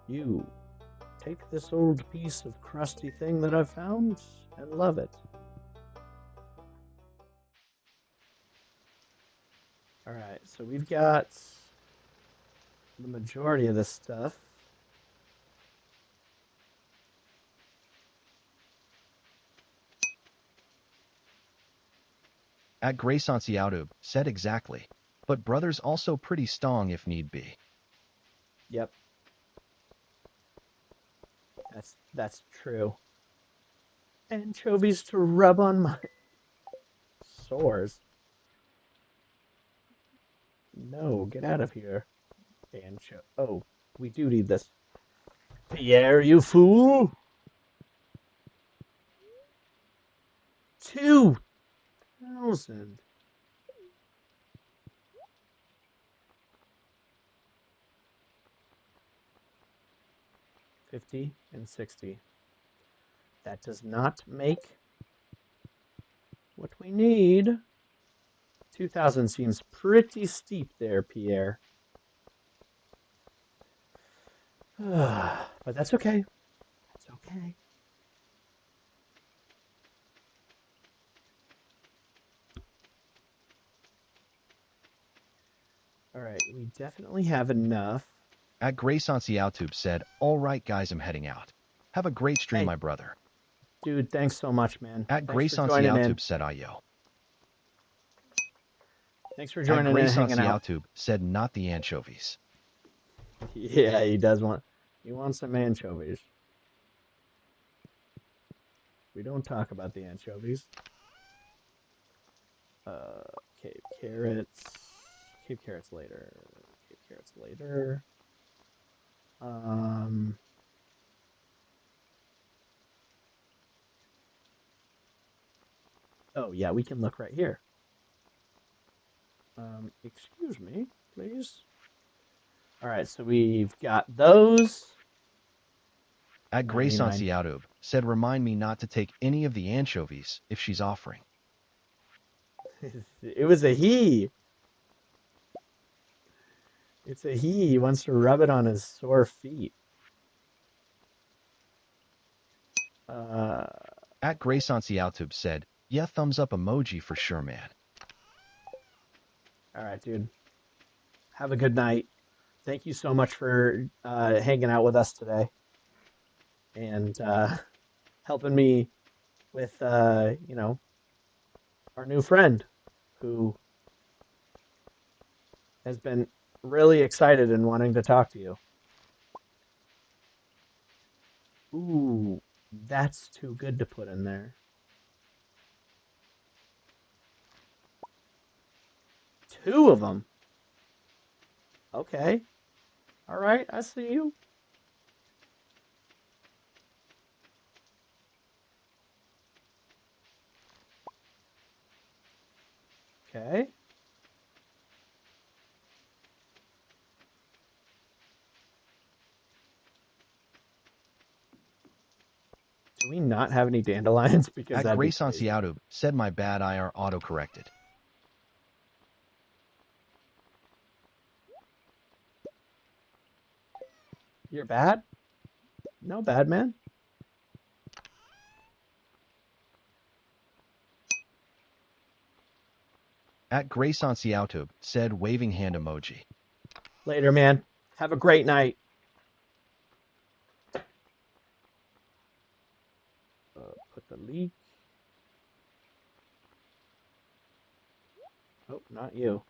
S1: You take this old piece of crusty thing that I've found and love it. All right, so we've got the majority of this stuff.
S2: At Grace on Seattle said exactly, but brother's also pretty strong if need be.
S1: Yep, that's true. Anchovies to rub on my sores. No, get out of here. Oh, we do need this. Pierre, you fool! 2,000. 50 and 60. That does not make what we need. 2,000 seems pretty steep there, Pierre. But that's okay. That's okay. All right, we definitely have enough.
S2: At Grace on Seattle said, all right guys, I'm heading out. Have a great stream,
S1: Hey,
S2: my brother.
S1: dude, thanks so much, man.
S2: At
S1: Thanks for
S2: Grace on
S1: joining
S2: Seattle
S1: in.
S2: said Ayo.
S1: Thanks for
S2: At
S1: joining in and
S2: Grace on
S1: hanging out.
S2: Seattle said, not the anchovies.
S1: Yeah, he wants some anchovies. We don't talk about the anchovies. Cave carrots. Cave carrots later. Cave carrots later. Um, oh yeah, we can look right here. Excuse me, please. All right, so we've got those.
S2: At Grace on
S1: 99.
S2: Youtube said remind me not to take any of the anchovies if she's offering.
S1: It was a he. It's a he. He wants to rub it on his sore feet. Uh,
S2: At Grace on Youtube said, yeah, thumbs up emoji for sure, man.
S1: all right, dude. Have a good night. Thank you so much for hanging out with us today and helping me with, our new friend who has been really excited and wanting to talk to you. Ooh, that's too good to put in there. Two of them. Okay. All right. I see you. Okay. Do we not have any dandelions? Because
S2: At
S1: that'd be
S2: Grace on
S1: crazy.
S2: Youtube said my bad IR auto-corrected.
S1: You're bad? No bad, man.
S2: At Grace on Youtube said waving hand emoji.
S1: Later, man. Have a great night. Put the leek. Oh, not you.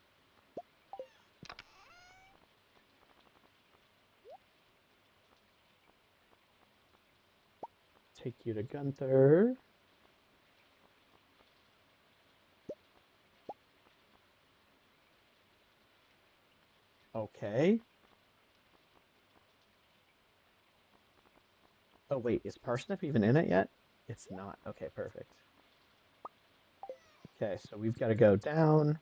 S1: Take you to Gunther. Okay. Oh, wait. Is Parsnip even in it yet? It's not. Okay, perfect. Okay, so we've got to go down.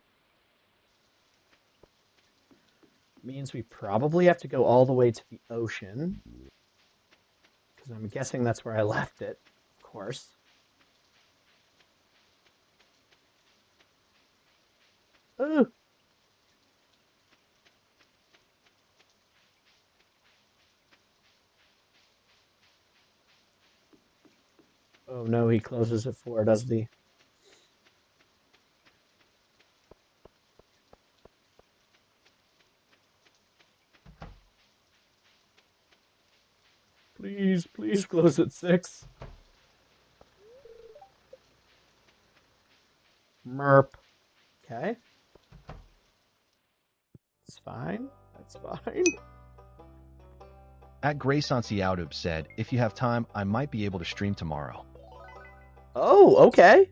S1: Means we probably have to go all the way to the ocean. Because I'm guessing that's where I left it, of course. Ooh. Oh no, he closes at 4, doesn't he? Please, please close at 6. Merp. Okay. It's fine. That's fine.
S2: At Grace on Youtube said, if you have time, I might be able to stream tomorrow.
S1: Oh, okay.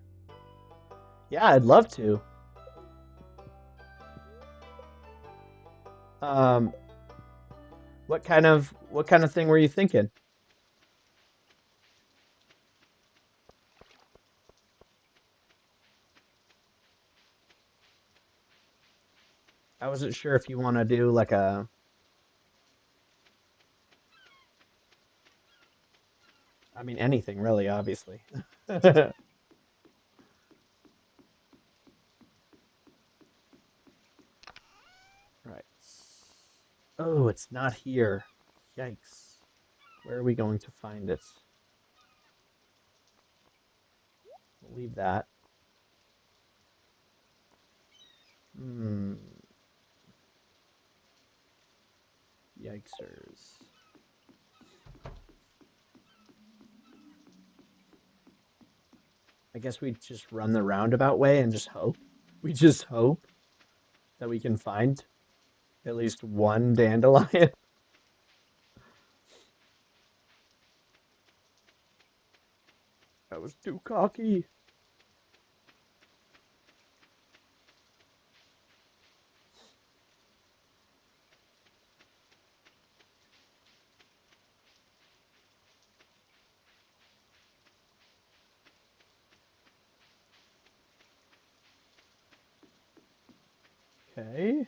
S1: Yeah, I'd love to. Um, what kind of thing were you thinking? I wasn't sure if you want to do like a. I mean, anything really, obviously. Right. Oh, it's not here. Yikes. Where are we going to find it? We'll leave that. Hmm. Yikesers. I guess we just run the roundabout way and just hope. We just hope that we can find at least one dandelion. That was too cocky. Okay.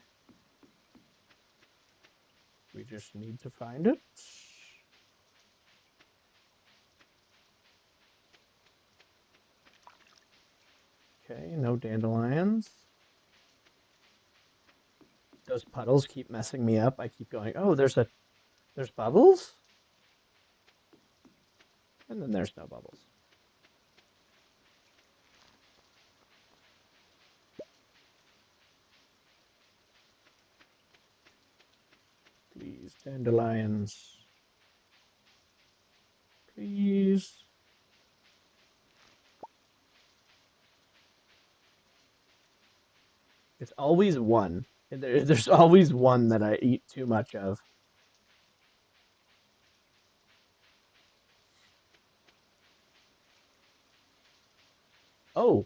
S1: We just need to find it. Okay, no dandelions. Those puddles keep messing me up. I keep going, oh, there's bubbles? And then there's no bubbles. Please, dandelions. Please. It's always one. There's always one that I eat too much of. Oh,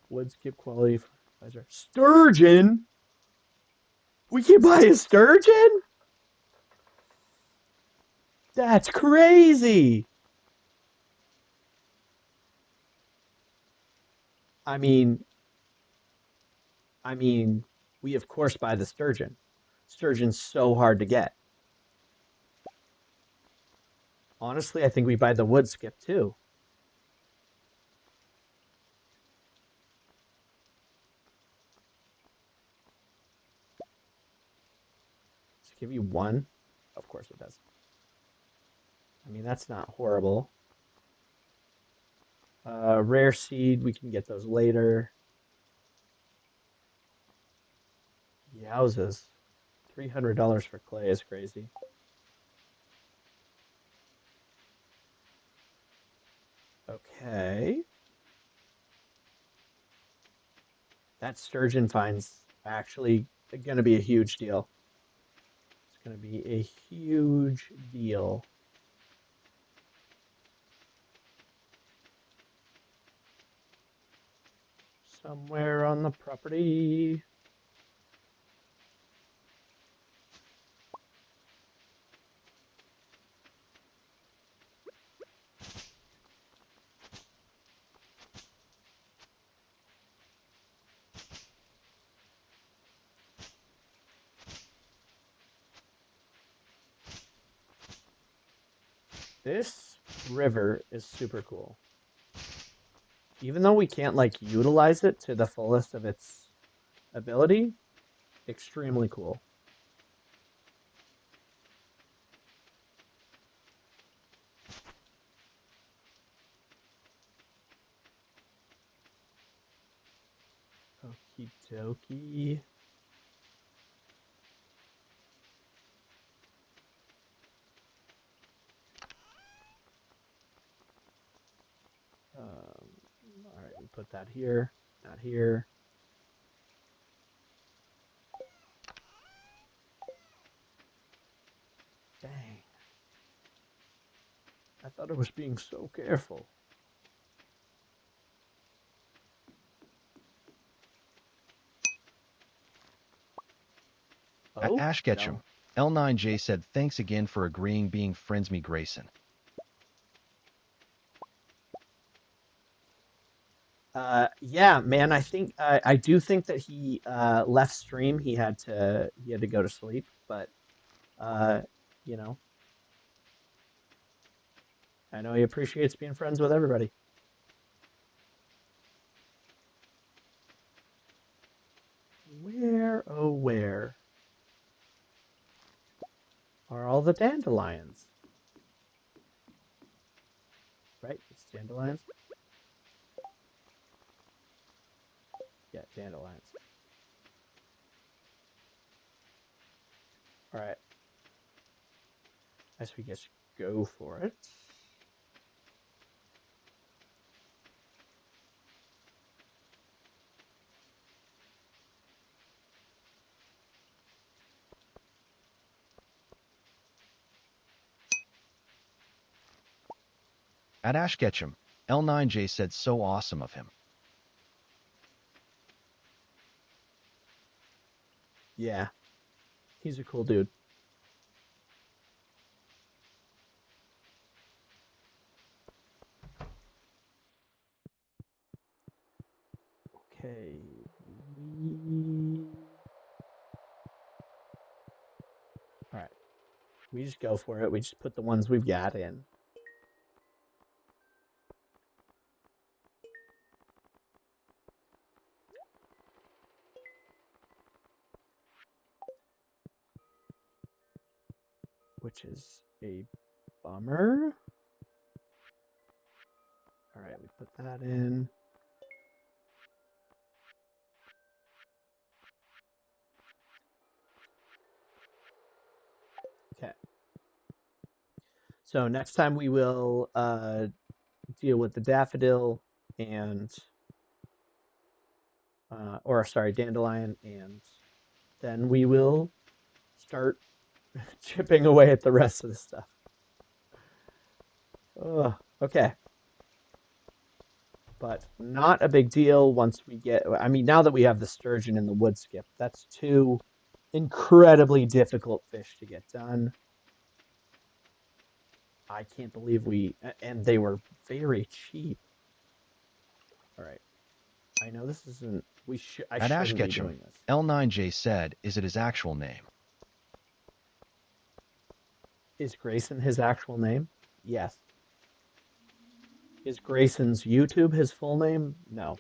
S1: wood skip quality fertilizer. Sturgeon? We can buy a sturgeon? That's crazy. I mean, I mean, we of course buy the sturgeon. Sturgeon's so hard to get. Honestly, I think we buy the wood skip too. Does it give you one? Of course it does. I mean, that's not horrible. Rare seed, we can get those later. Yowzas. $300 for clay is crazy. Okay. That sturgeon find's actually going to be a huge deal. It's going to be a huge deal. Somewhere on the property. This river is super cool. Even though we can't like utilize it to the fullest of its ability, extremely cool. Okie dokie. All right, we put that here, not here. Dang. I thought I was being so careful.
S2: At
S1: Oh,
S2: Ash Ketchum,
S1: no.
S2: L9J said thanks again for agreeing being friends me Grayson.
S1: Yeah, man. I do think that he left stream. He had to go to sleep, but uh, you know, I know he appreciates being friends with everybody. Where, oh, where are all the dandelions? Right, it's dandelions. Yeah, dandelions. All right, as we just go for it.
S2: At Ash Ketchum, L9J said so awesome of him.
S1: Yeah, he's a cool dude. Okay. We... All right. We just go for it. We just put the ones we've got in. Which is a bummer. All right, we put that in. Okay. So next time we will deal with the daffodil and, or sorry, dandelion, and then we will start chipping away at the rest of the stuff. Okay. But not a big deal once we get, I mean, now that we have the sturgeon and the wood skip, that's two incredibly difficult fish to get done. I can't believe and they were very cheap. All right. I know this isn't, I
S2: At Ash
S1: shouldn't be
S2: Ketchum,
S1: doing this.
S2: L9J said, is it his actual name?
S1: Is Grayson his actual name? Yes. Is Grayson's YouTube his full name? No.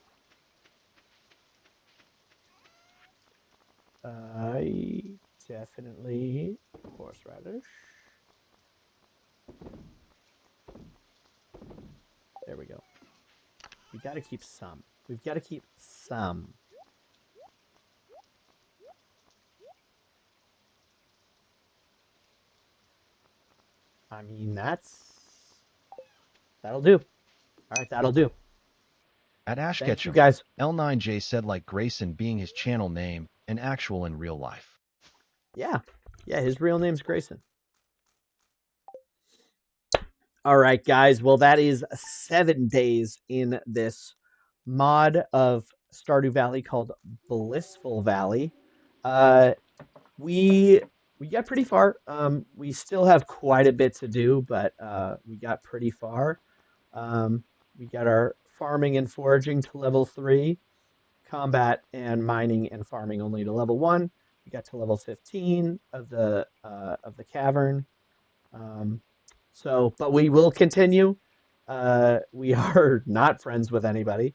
S1: I definitely horseradish. There we go. We got to keep some. We've got to keep some. I mean, that'll do. All right, that'll do.
S2: At Ash
S1: Thank you
S2: Ketchum,
S1: guys.
S2: L9J said like Grayson being his channel name and actual in real life.
S1: Yeah. Yeah, his real name's Grayson. All right, guys. Well, that is 7 days in this mod of Stardew Valley called Blissful Valley. Uh, we we got pretty far. We still have quite a bit to do, but we got pretty far. We got our farming and foraging to level 3, combat and mining and farming only to level 1. We got to level 15 of the cavern. Um, but we will continue. We are not friends with anybody,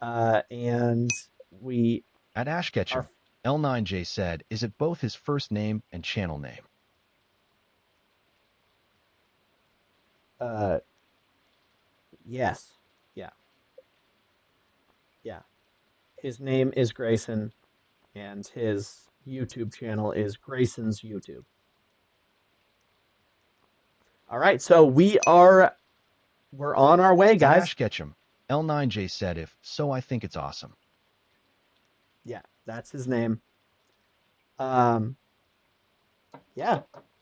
S1: and we
S2: At Ash
S1: are.
S2: Ketchum, L9J said, is it both his first name and channel name?
S1: Uh, yes, yeah, yeah. His name is Grayson, and his YouTube channel is Grayson's YouTube. All right, so we're on our way,
S2: At
S1: guys.
S2: Ash Ketchum, L9J said, if so, I think it's awesome.
S1: Yeah, that's his name. Um, yeah,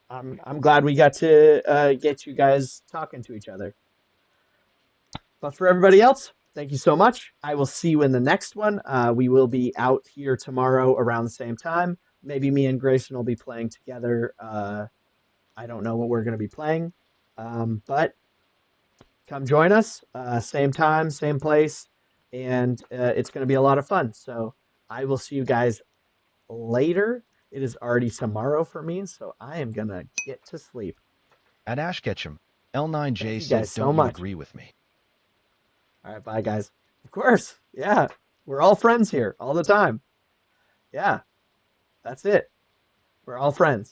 S1: I'm glad we got to get you guys talking to each other. But for everybody else, thank you so much. I will see you in the next one. We will be out here tomorrow around the same time. Maybe me and Grayson will be playing together. I don't know what we're going to be playing, but come join us. Same time, same place, and it's going to be a lot of fun. So I will see you guys later. It is already tomorrow for me, so I am going to get to sleep.
S2: At Ash Ketchum,
S1: Thank
S2: L9J
S1: you
S2: said,
S1: guys so
S2: don't you
S1: much.
S2: agree with me?
S1: All right, bye, guys. Of course. Yeah. We're all friends here all the time. Yeah. That's it. We're all friends.